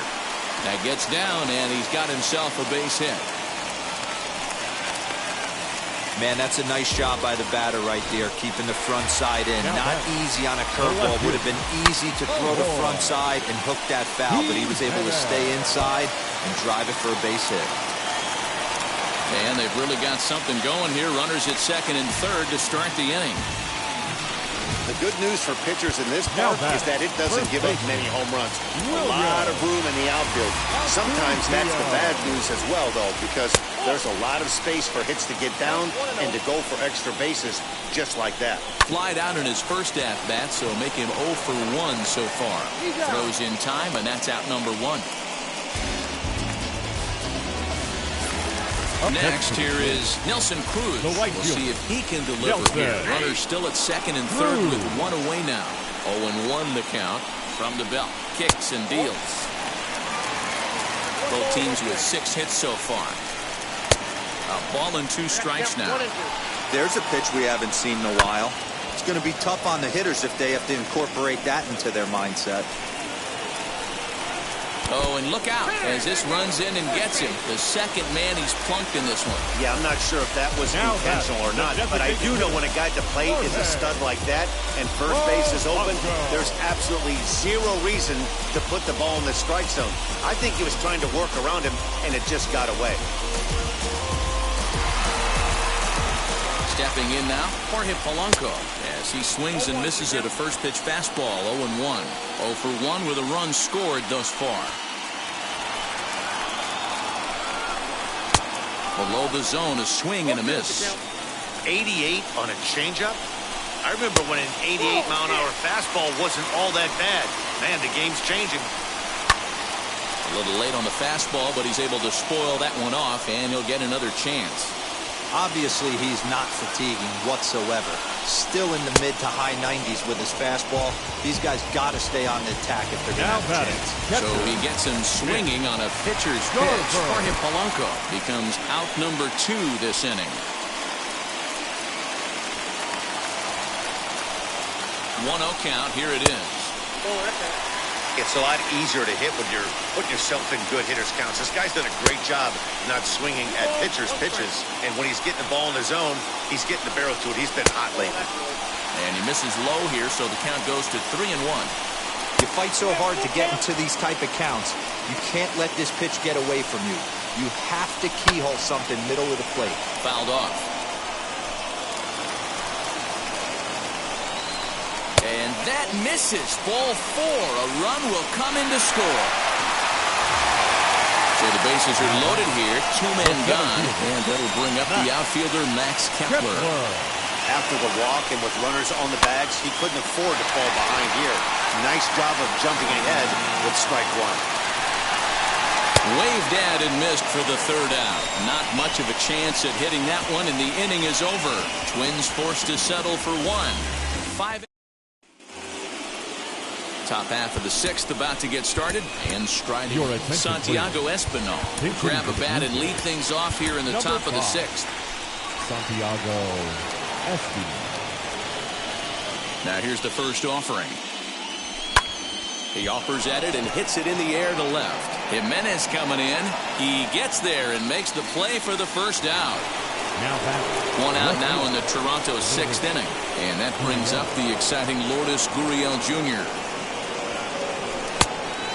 That gets down, and he's got himself a base hit. Man, that's a nice job by the batter right there, keeping the front side in. Not easy on a curveball. Would have been easy to throw the front side and hook that foul, but he was able to stay inside and drive it for a base hit. And they've really got something going here. Runners at second and third to start the inning. The good news for pitchers in this park is that it doesn't give up many home runs. A lot of room in the outfield. Sometimes that's the bad news as well, though, because there's a lot of space for hits to get down and to go for extra bases just like that. Flied out in his first at-bat, so make him 0 for 1 so far. Throws in time, and that's out number 1. Next, here is Nelson Cruz. We'll see if he can deliver here. Runners still at second and third with 1 away now. 0-1 the count from the belt. Kicks and deals. Both teams with 6 hits so far. A ball and 2 strikes now. There's a pitch we haven't seen in a while. It's going to be tough on the hitters if they have to incorporate that into their mindset. Oh, and look out as this runs in and gets him. The second man he's plunked in this one. Yeah, I'm not sure if that was intentional or not, but I do know when a guy at the plate is a stud like that and first base is open, there's absolutely 0 reason to put the ball in the strike zone. I think he was trying to work around him, and it just got away. Stepping in now, Jorge Polanco, as he swings and misses at a first pitch fastball. 0-1. 0 for 1 with a run scored thus far. Below the zone, a swing and a miss. 88 on a changeup? I remember when an 88-mile-an-hour fastball wasn't all that bad. Man, the game's changing. A little late on the fastball, but he's able to spoil that one off, and he'll get another chance. Obviously, he's not fatiguing whatsoever. Still in the mid to high 90s with his fastball. These guys got to stay on the attack if they're going to have a chance. So he gets him swinging on a pitcher's pitch. Jorge Polanco becomes out number 2 this inning. 1-0 count. Here it is. It's a lot easier to hit when you're putting yourself in good hitters' counts. This guy's done a great job not swinging at pitchers' pitches. And when he's getting the ball in the zone, he's getting the barrel to it. He's been hot lately. And he misses low here, so the count goes to 3-1. You fight so hard to get into these type of counts, you can't let this pitch get away from you. You have to keyhole something middle of the plate. Fouled off. And that misses. Ball 4. A run will come in to score. So the bases are loaded here. Two-man gone. And that'll bring up the outfielder, Max Kepler. After the walk and with runners on the bags, he couldn't afford to fall behind here. Nice job of jumping ahead with strike one. Waved at and missed for the third out. Not much of a chance at hitting that one, and the inning is over. Twins forced to settle for 1. Top half of the 6th about to get started, and striding Santiago Espinal. Grab a bat and lead things off here in the top of the 6th. Santiago Espinal. Now here's the first offering. He offers at it and hits it in the air to left. Jimenez coming in. He gets there and makes the play for the first out. One out now in the Toronto 6th inning. And that brings up the exciting Lourdes Gurriel Jr.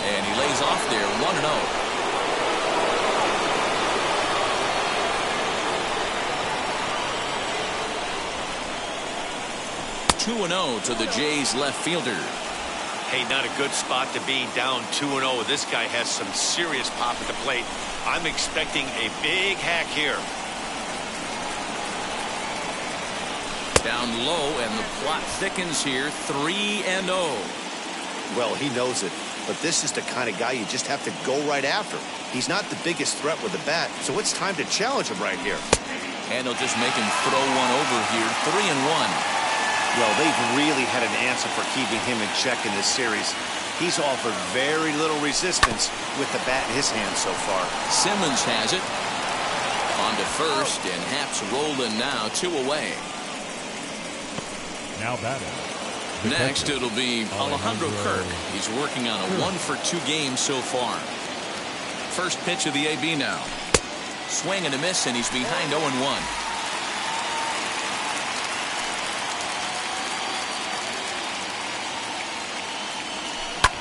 And he lays off there, 1-0. 2-0 to the Jays left fielder. Hey, not a good spot to be, down 2-0. This guy has some serious pop at the plate. I'm expecting a big hack here. Down low, and the plot thickens here, 3-0. Well, he knows it, but this is the kind of guy you just have to go right after. He's not the biggest threat with the bat, so it's time to challenge him right here. And they'll just make him throw one over here, 3-1. Well, they've really had an answer for keeping him in check in this series. He's offered very little resistance with the bat in his hand so far. Simmons has it. On to first, and Haps rolling now, 2 away. Now batting. Next, it'll be Alejandro Kirk. He's working on a 1-for-2 game so far. First pitch of the AB now. Swing and a miss, and he's behind 0-1.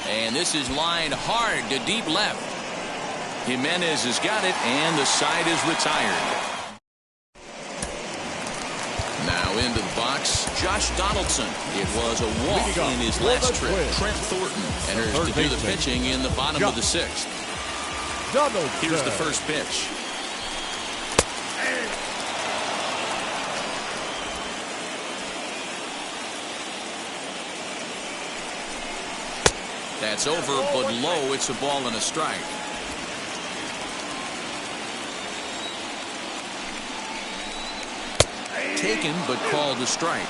And this is lined hard to deep left. Jimenez has got it, and the side is retired. Now into the box, Josh Donaldson. It was a walk in his last trip. Trent Thornton enters to do the pitching in the bottom of the 6th. Here's the first pitch. That's over, but low. It's a ball and a strike. Taken, but called a strike.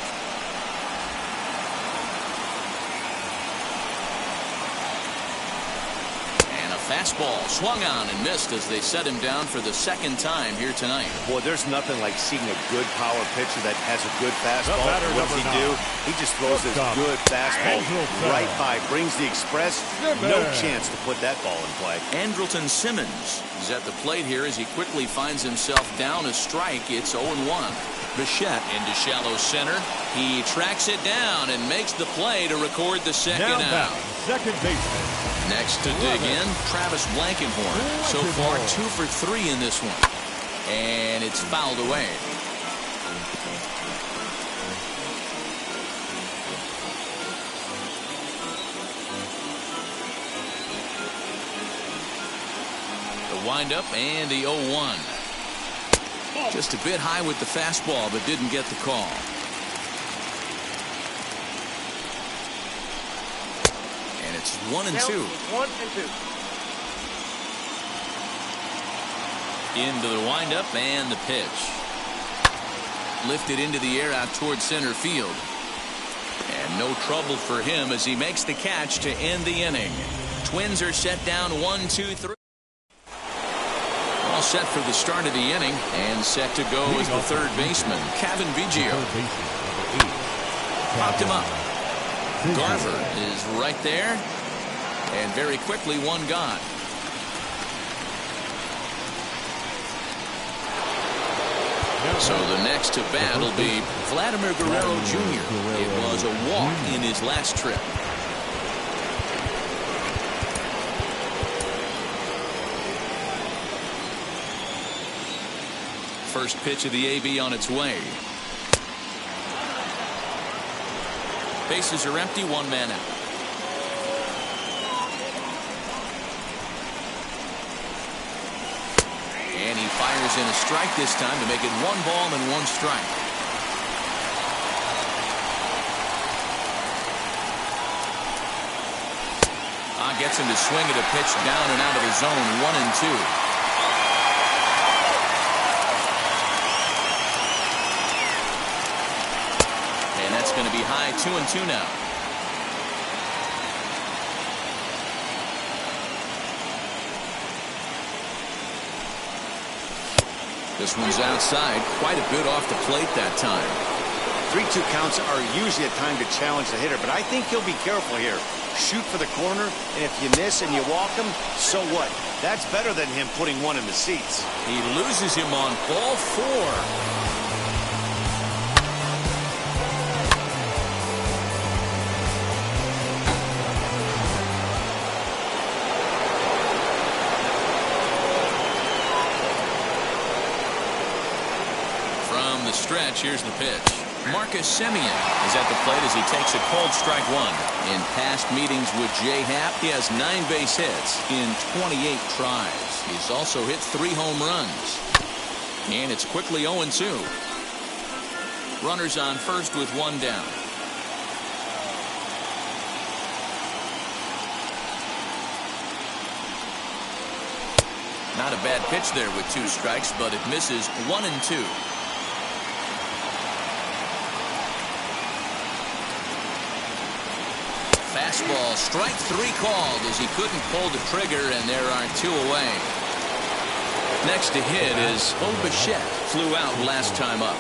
And a fastball swung on and missed as they set him down for the second time here tonight. Boy, there's nothing like seeing a good power pitcher that has a good fastball. What does he do? He just throws this good fastball right by, brings the express. No chance to put that ball in play. Andrelton Simmons is at the plate here as he quickly finds himself down a strike. It's 0-1. Bichette into shallow center. He tracks it down and makes the play to record the second out. Second baseman. Next to dig in, Travis Blankenhorn. So far, 2 for 3 in this one. And it's fouled away. The windup and the 0-1. Just a bit high with the fastball, but didn't get the call. And it's 1-2. 1-2. Into the windup and the pitch. Lifted into the air out towards center field. And no trouble for him as he makes the catch to end the inning. Twins are set down 1-2-3. All set for the start of the inning, and set to go is the third baseman, Kevin Biggio. Popped him up. Garver is right there. And very quickly, one gone. So the next to bat will be Vladimir Guerrero Jr. It was a walk in his last trip. First pitch of the AB on its way. Bases are empty, one man out. And he fires in a strike this time to make it 1 ball and 1 strike. Gets him to swing at a pitch down and out of the zone, 1-2. That's going to be high, 2-2 now. This one's outside, quite a bit off the plate that time. 3-2 counts are usually a time to challenge the hitter, but I think he'll be careful here. Shoot for the corner, and if you miss and you walk him, so what? That's better than him putting one in the seats. He loses him on ball 4. Stretch. Here's the pitch. Marcus Semien is at the plate as he takes a cold strike 1. In past meetings with J-Happ, he has 9 base hits in 28 tries. He's also hit 3 home runs. And it's quickly 0-2. Runners on first with 1 down. Not a bad pitch there with 2 strikes, but it misses 1-2. Fastball, strike 3 called as he couldn't pull the trigger, and there are 2 away. Next to hit is Bo Bichette. Flew out last time up.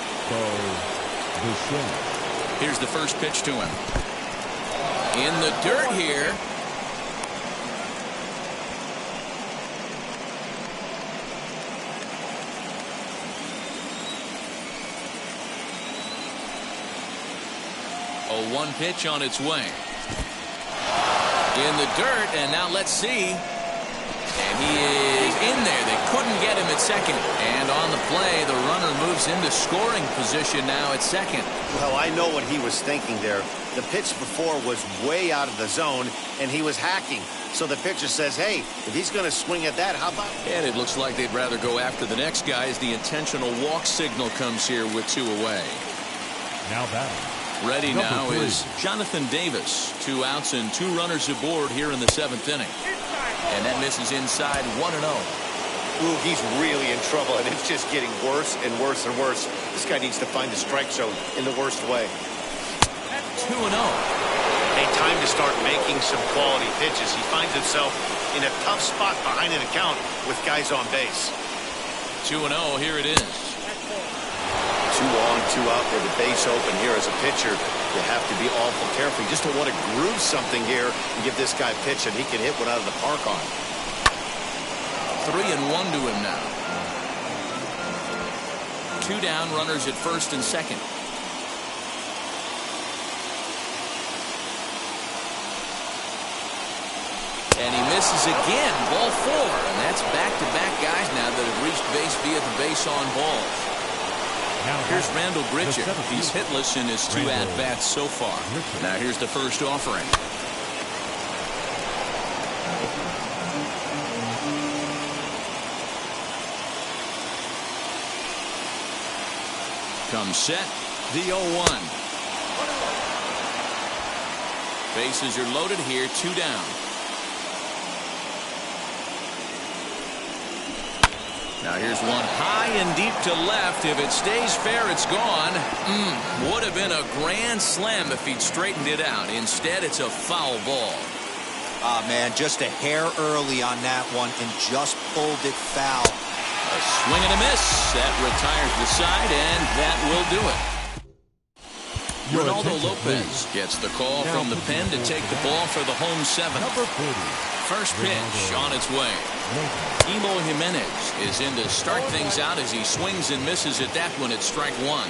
Here's the first pitch to him. In the dirt here. A 1 pitch on its way. In the dirt, and now let's see. And he is in there. They couldn't get him at second. And on the play, the runner moves into scoring position now at second. Well, I know what he was thinking there. The pitch before was way out of the zone, and he was hacking. So the pitcher says, hey, if he's going to swing at that, how about... And it looks like they'd rather go after the next guy as the intentional walk signal comes here with 2 away. Now batting. Ready now is Jonathan Davis. 2 outs and 2 runners aboard here in the 7th inning. And that misses inside 1-0. Ooh, he's really in trouble, and it's just getting worse and worse and worse. This guy needs to find the strike zone in the worst way. 2-0. A time to start making some quality pitches. He finds himself in a tough spot behind an account with guys on base. 2-0, here it is. 2 on, 2 out with the base open here as a pitcher. You have to be awful careful. You just don't want to groove something here and give this guy a pitch and he can hit one out of the park on. 3-1 to him now. 2 down, runners at first and second. And he misses again, ball 4. And that's back-to-back guys now that have reached base via the base on balls. Here's Randall Grichuk. He's hitless in his 2 at-bats so far. Now here's the first offering. Comes set, the 0-1. Bases are loaded here, 2 down. Now here's one high and deep to left. If it stays fair, it's gone. Would have been a grand slam if he'd straightened it out. Instead, it's a foul ball. Ah, man, just a hair early on that one and just pulled it foul. A swing and a miss. That retires the side, and that will do it. Ronaldo Lopez gets the call from the pen to take the ball for the home 7th. Number 40. First pitch on its way. Elo Jimenez is in to start things out as he swings and misses at that one at strike 1.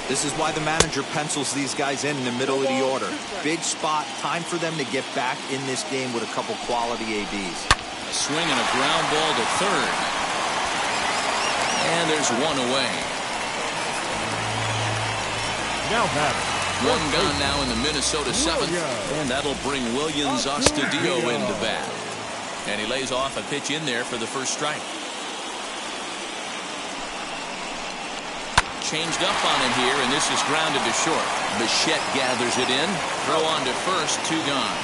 This is why the manager pencils these guys in the middle of the order. Big spot, time for them to get back in this game with a couple quality ABs. A swing and a ground ball to third. And there's one away. Now batter. One gone now in the Minnesota 7th. And that'll bring Williams Astudillo into bat. And he lays off a pitch in there for the first strike. Changed up on him here, and this is grounded to short. Bichette gathers it in. Throw on to first, 2 gone.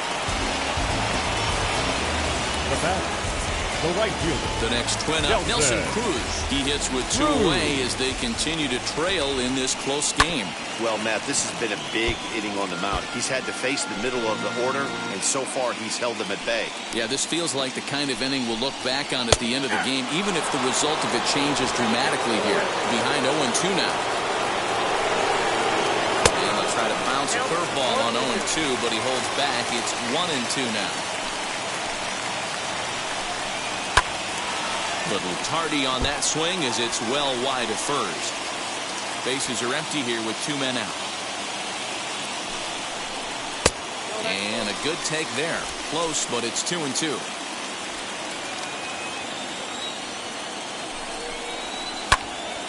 The batter, the right fielder. The next twin up, Nelson Cruz. He hits with 2 away as they continue to trail in this close game. Well, Matt, this has been a big inning on the mound. He's had to face the middle of the order, and so far he's held them at bay. Yeah, this feels like the kind of inning we'll look back on at the end of the game, even if the result of it changes dramatically here. Behind 0-2 now. And they'll try to bounce a curveball on 0-2, but he holds back. It's 1-2 now. Little tardy on that swing as it's well wide of first. Bases are empty here with 2 men out. And a good take there. Close, but it's 2-2.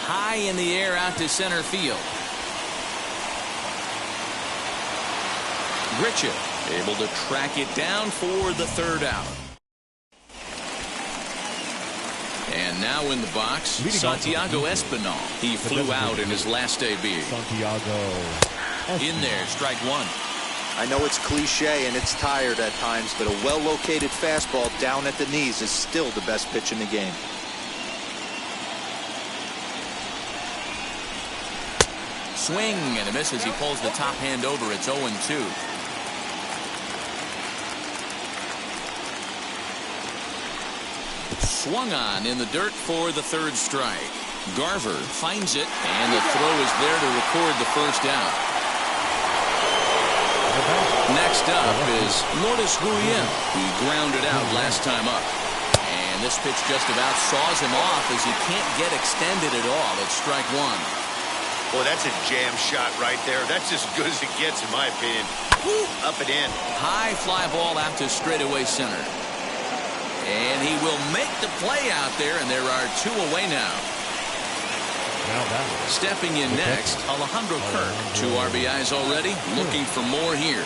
High in the air out to center field. Grichuk able to track it down for the 3rd out. And now in the box, Santiago Espinal. He flew out in his last debut. In there, strike 1. I know it's cliche and it's tired at times, but a well-located fastball down at the knees is still the best pitch in the game. Swing and a miss as he pulls the top hand over. It's 0-2. Swung on in the dirt for the 3rd strike. Garver finds it, and the throw is there to record the first out. Next up is Lourdes Gurriel. He grounded out last time up. And this pitch just about saws him off as he can't get extended at all. It's strike 1. Boy, that's a jam shot right there. That's as good as it gets, in my opinion. Woo, up and in. High fly ball out to straightaway center. And he will make the play out there, and there are 2 away now. Stepping in next, Alejandro Kirk. 2 RBIs already, looking for more here.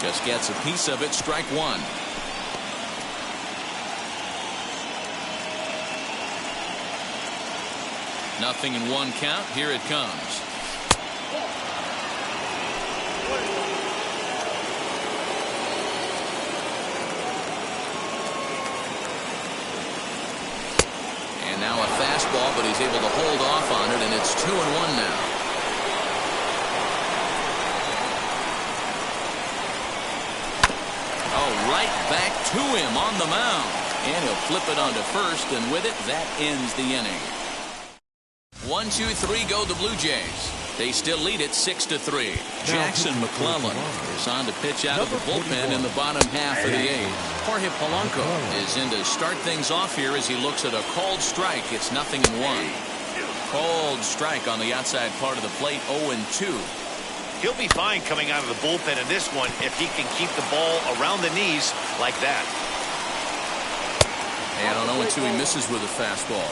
Just gets a piece of it, strike 1. Nothing in 1 count, here it comes. Now a fastball, but he's able to hold off on it, and it's 2-1 now. Oh, right back to him on the mound. And he'll flip it onto first, and with it, that ends the inning. 1-2-3 go the Blue Jays. They still lead it 6-3. Jackson McClellan is on to pitch out of the bullpen in the bottom half of the 8th. Jorge Polanco is in to start things off here as he looks at a called strike. It's 0-1. Called strike on the outside part of the plate, 0-2. He'll be fine coming out of the bullpen in this one if he can keep the ball around the knees like that. And on 0-2 he misses with a fastball.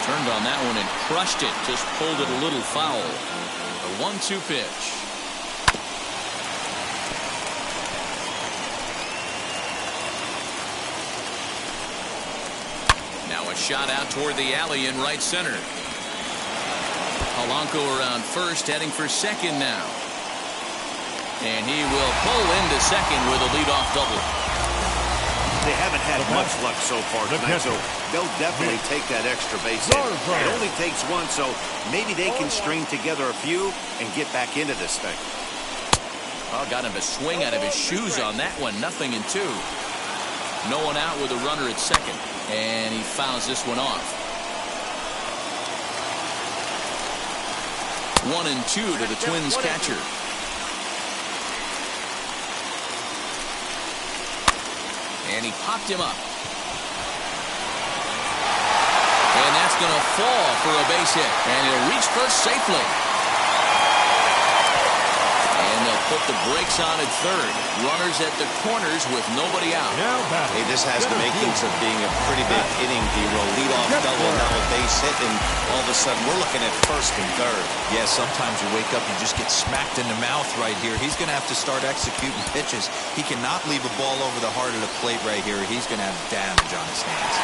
Turned on that one and crushed it. Just pulled it a little foul. A 1-2 pitch. Now a shot out toward the alley in right center. Polanco around first, heading for second now. And he will pull into second with a leadoff double. They haven't had much luck so far tonight, so they'll definitely take that extra base hit. It only takes 1, so maybe they can string together a few and get back into this thing. Oh, got him to swing out of his shoes on that one. 0-2. No one out with a runner at second. And he fouls this one off. 1-2 to the Twins catcher. And he popped him up. And that's going to fall for a base hit. And he'll reach first safely. And they'll put the brakes on at third. Runners at the corners with nobody out. Hey, this has the makings of being a pretty big inning, D-Roll. Leadoff double, now a base hit, and all of a sudden we're looking at first and third. Yeah, sometimes you wake up and just get smacked in the mouth right here. He's going to have to start executing pitches. He cannot leave a ball over the heart of the plate right here. He's going to have damage on his hands.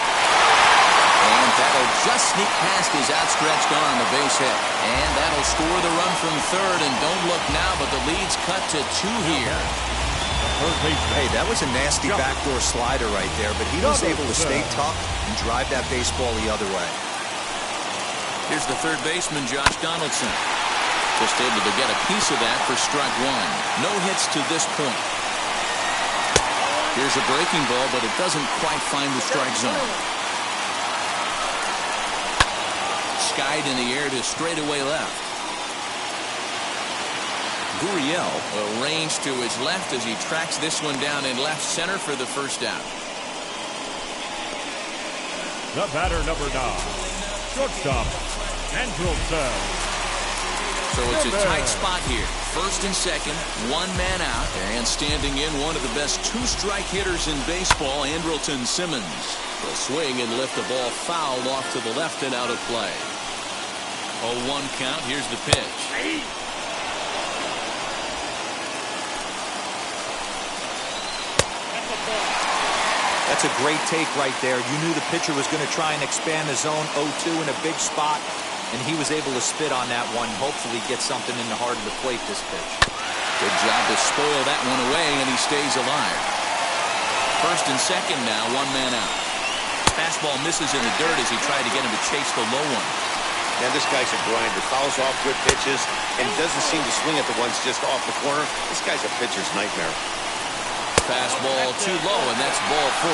And that'll just sneak past his outstretched arm, a base hit. And that'll score the run from third. And don't look now, but the lead's cut to 2 here. Hey, that was a nasty backdoor slider right there, but he was able to stay tough and drive that baseball the other way. Here's the third baseman, Josh Donaldson. Just able to get a piece of that for strike one. No hits to this point. Here's a breaking ball, but it doesn't quite find the strike zone. Skied in the air to straightaway left. Gurriel arranged to his left as he tracks this one down in left center for the first out. The batter, number 9, shortstop, Andrelton. So it's a tight spot here. First and second, one man out. And standing in, one of the best two-strike hitters in baseball, Andrelton Simmons. Will swing and lift the ball foul off to the left and out of play. 0-1 count. Here's the pitch. That's a great take right there. You knew the pitcher was going to try and expand the zone. 0-2 in a big spot, and he was able to spit on that one. Hopefully get something in the heart of the plate this pitch. Good job to spoil that one away, and he stays alive. First and second now, one man out. Fastball misses in the dirt as he tried to get him to chase the low one. Now this guy's a grinder. Fouls off good pitches and doesn't seem to swing at the ones just off the corner. This guy's a pitcher's nightmare. Fastball too low, and that's ball 4.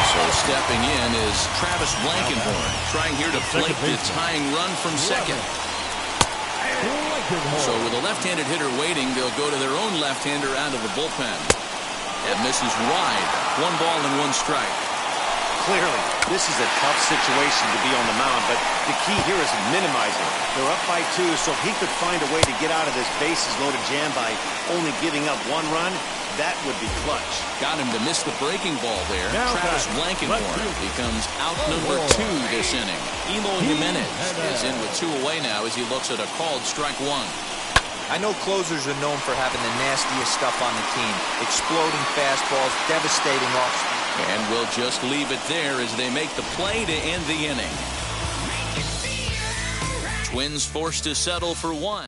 So stepping in is Travis Blankenhorn, trying here to flake the tying run from second. So with a left-handed hitter waiting, they'll go to their own left-hander out of the bullpen. That misses wide. 1 ball and 1 strike. Clearly, this is a tough situation to be on the mound, but the key here is minimizing. They're up by 2, so if he could find a way to get out of this bases-loaded jam by only giving up 1 run, that would be clutch. Got him to miss the breaking ball there. Travis Blankenhorn becomes out number 2 this inning. Eloy Jimenez is in with 2 away now as he looks at a called strike 1. I know closers are known for having the nastiest stuff on the team. Exploding fastballs, devastating off. And we'll just leave it there as they make the play to end the inning. Twins forced to settle for 1.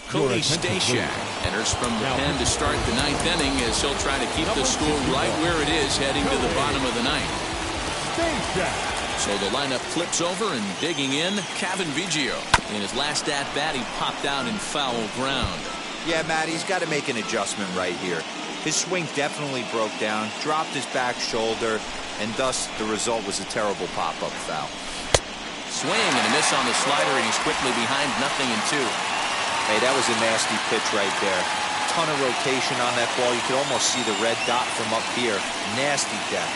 Cody Stashak enters from the pen to start the 9th inning as he'll try to keep the score right where it is heading to the bottom of the 9th. So the lineup flips over and digging in, Kevin Biggio. In his last at-bat, he popped out in foul ground. Yeah, Matt, he's got to make an adjustment right here. His swing definitely broke down, dropped his back shoulder, and thus the result was a terrible pop-up foul. Swing and a miss on the slider, and he's quickly behind 0-2. Hey, that was a nasty pitch right there. Ton of rotation on that ball. You could almost see the red dot from up here. Nasty depth.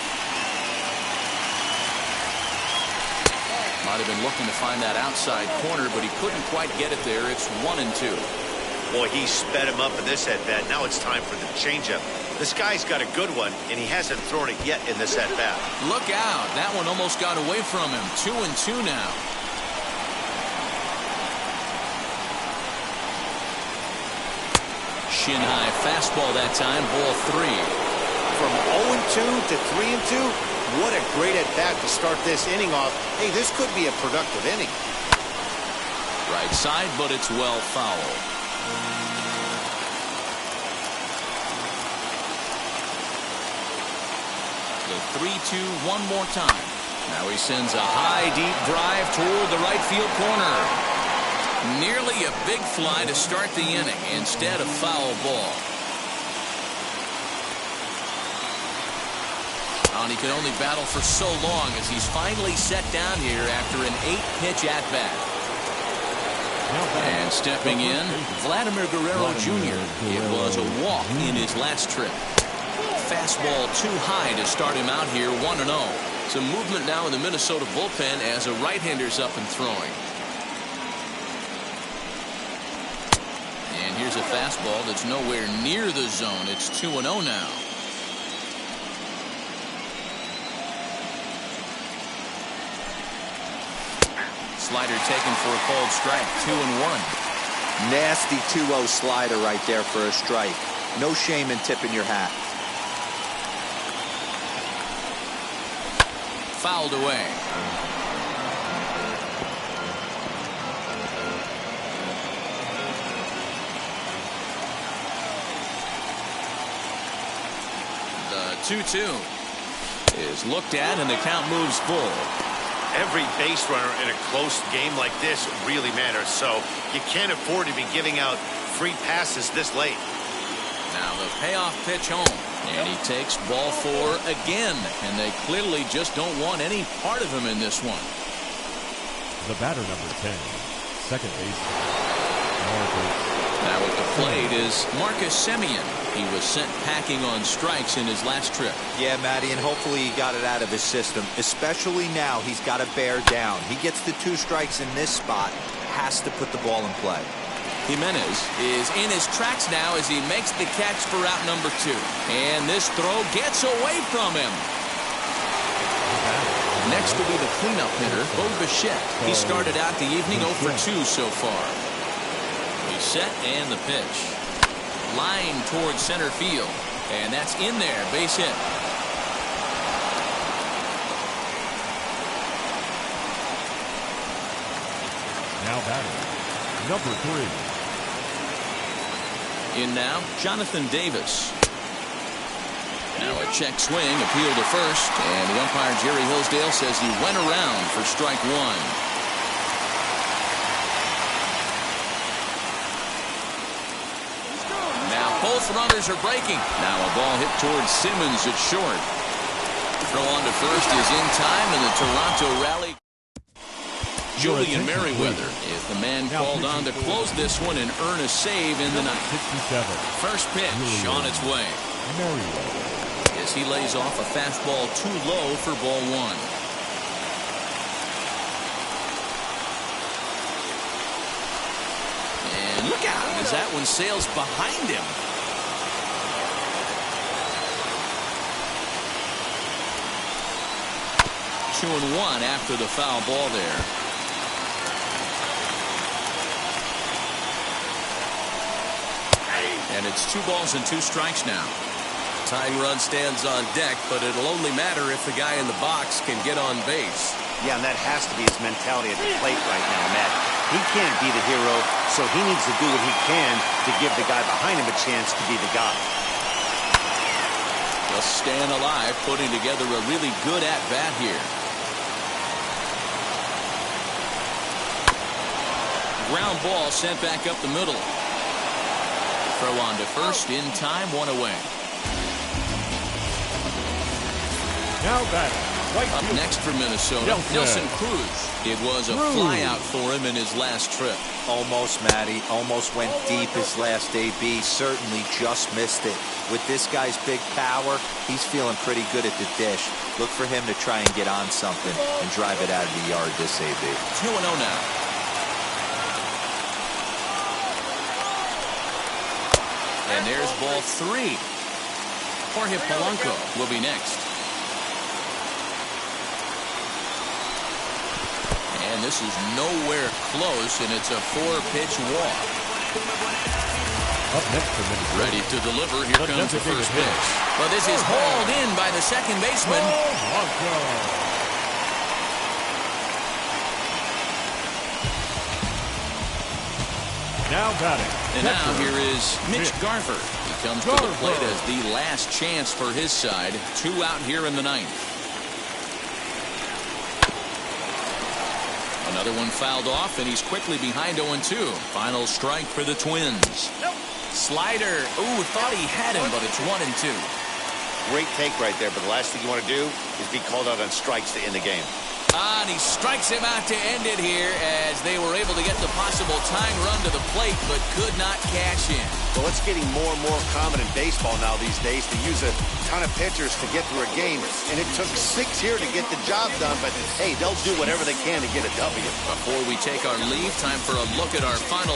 Might have been looking to find that outside corner, but he couldn't quite get it there. It's 1-2. Boy, he sped him up in this at-bat. Now it's time for the changeup. This guy's got a good one, and he hasn't thrown it yet in this at-bat. Look out. That one almost got away from him. 2-2 now. Shin-high fastball that time, ball 3. From 0-2 to 3-2, what a great at-bat to start this inning off. Hey, this could be a productive inning. Right side, but it's well fouled. The 3-2 one more time. Now he sends a high, deep drive toward the right field corner. Nearly a big fly to start the inning. Instead, a foul ball. and he can only battle for so long as he's finally set down here after an 8-pitch at-bat. And stepping in, Vladimir Guerrero Jr. It was a walk in his last trip. Fastball too high to start him out here, 1-0. Some movement now in the Minnesota bullpen as a right-hander's up and throwing. And here's a fastball that's nowhere near the zone. It's 2-0 now. Slider taken for a called strike, 2-1. Nasty 2-0 slider right there for a strike. No shame in tipping your hat. Fouled away. The 2-2 is looked at and the count moves full. Every base runner in a close game like this really matters, so you can't afford to be giving out free passes this late. Now the payoff pitch home, and he takes ball 4 again, and they clearly just don't want any part of him in this one. The batter, number 10, second baseman, Marcus. Now at the plate is Marcus Semien. He was sent packing on strikes in his last trip. Yeah, Matty, and hopefully he got it out of his system. Especially now, he's got to bear down. He gets the 2 strikes in this spot, has to put the ball in play. Jimenez is in his tracks now as he makes the catch for out number 2. And this throw gets away from him. Next will be the cleanup hitter, Bo Bichette. He started out the evening 0 for 2 so far. He's set and the pitch. Line towards center field. And that's in there, base hit. Now batting, number 3. In now, Jonathan Davis. Now a check swing, appeal to first, and the umpire Jerry Hillsdale says he went around for strike 1. Now both runners are breaking. Now a ball hit towards Simmons at short. Throw on to first is in time, and the Toronto rally. Julian Merriweather is the man called on to close this one and earn a save in the ninth. 67. First pitch on its way. As he lays off a fastball too low for ball 1. And look out as that one sails behind him. Two and one after the foul ball there. And it's 2 balls and 2 strikes now. Tying run stands on deck, but it'll only matter if the guy in the box can get on base. Yeah, and that has to be his mentality at the plate right now, Matt. He can't be the hero, so he needs to do what he can to give the guy behind him a chance to be the guy. Just staying alive, putting together a really good at-bat here. Ground ball sent back up the middle. Throw on to first, in time, 1 away. Now batting, right up field. Next for Minnesota, Nelson Cruz. It was a flyout for him in his last trip. Almost, Matty. Almost went deep his last AB. Certainly just missed it. With this guy's big power, he's feeling pretty good at the dish. Look for him to try and get on something and drive it out of the yard this AB. 2-0 now. And there's ball 3. Jorge Polanco will be next. And this is nowhere close, and it's a 4-pitch walk. Up next for Minnesota. Ready to deliver. Here comes the first pitch. Well, this is hauled in by the second baseman. Now batting. And now here is Mitch Garver. He comes to the plate as the last chance for his side. 2 out here in the ninth. Another one fouled off, and he's quickly behind 0-2. Final strike for the Twins. Slider. Ooh, thought he had him, but it's 1-2. great take right there, but the last thing you want to do is be called out on strikes to end the game. And he strikes him out to end it here as they were able to get the possible tying run to the plate but could not cash in. Well, it's getting more and more common in baseball now these days to use a ton of pitchers to get through a game, and it took 6 here to get the job done, but hey, they'll do whatever they can to get a W. Before we take our leave, time for a look at our final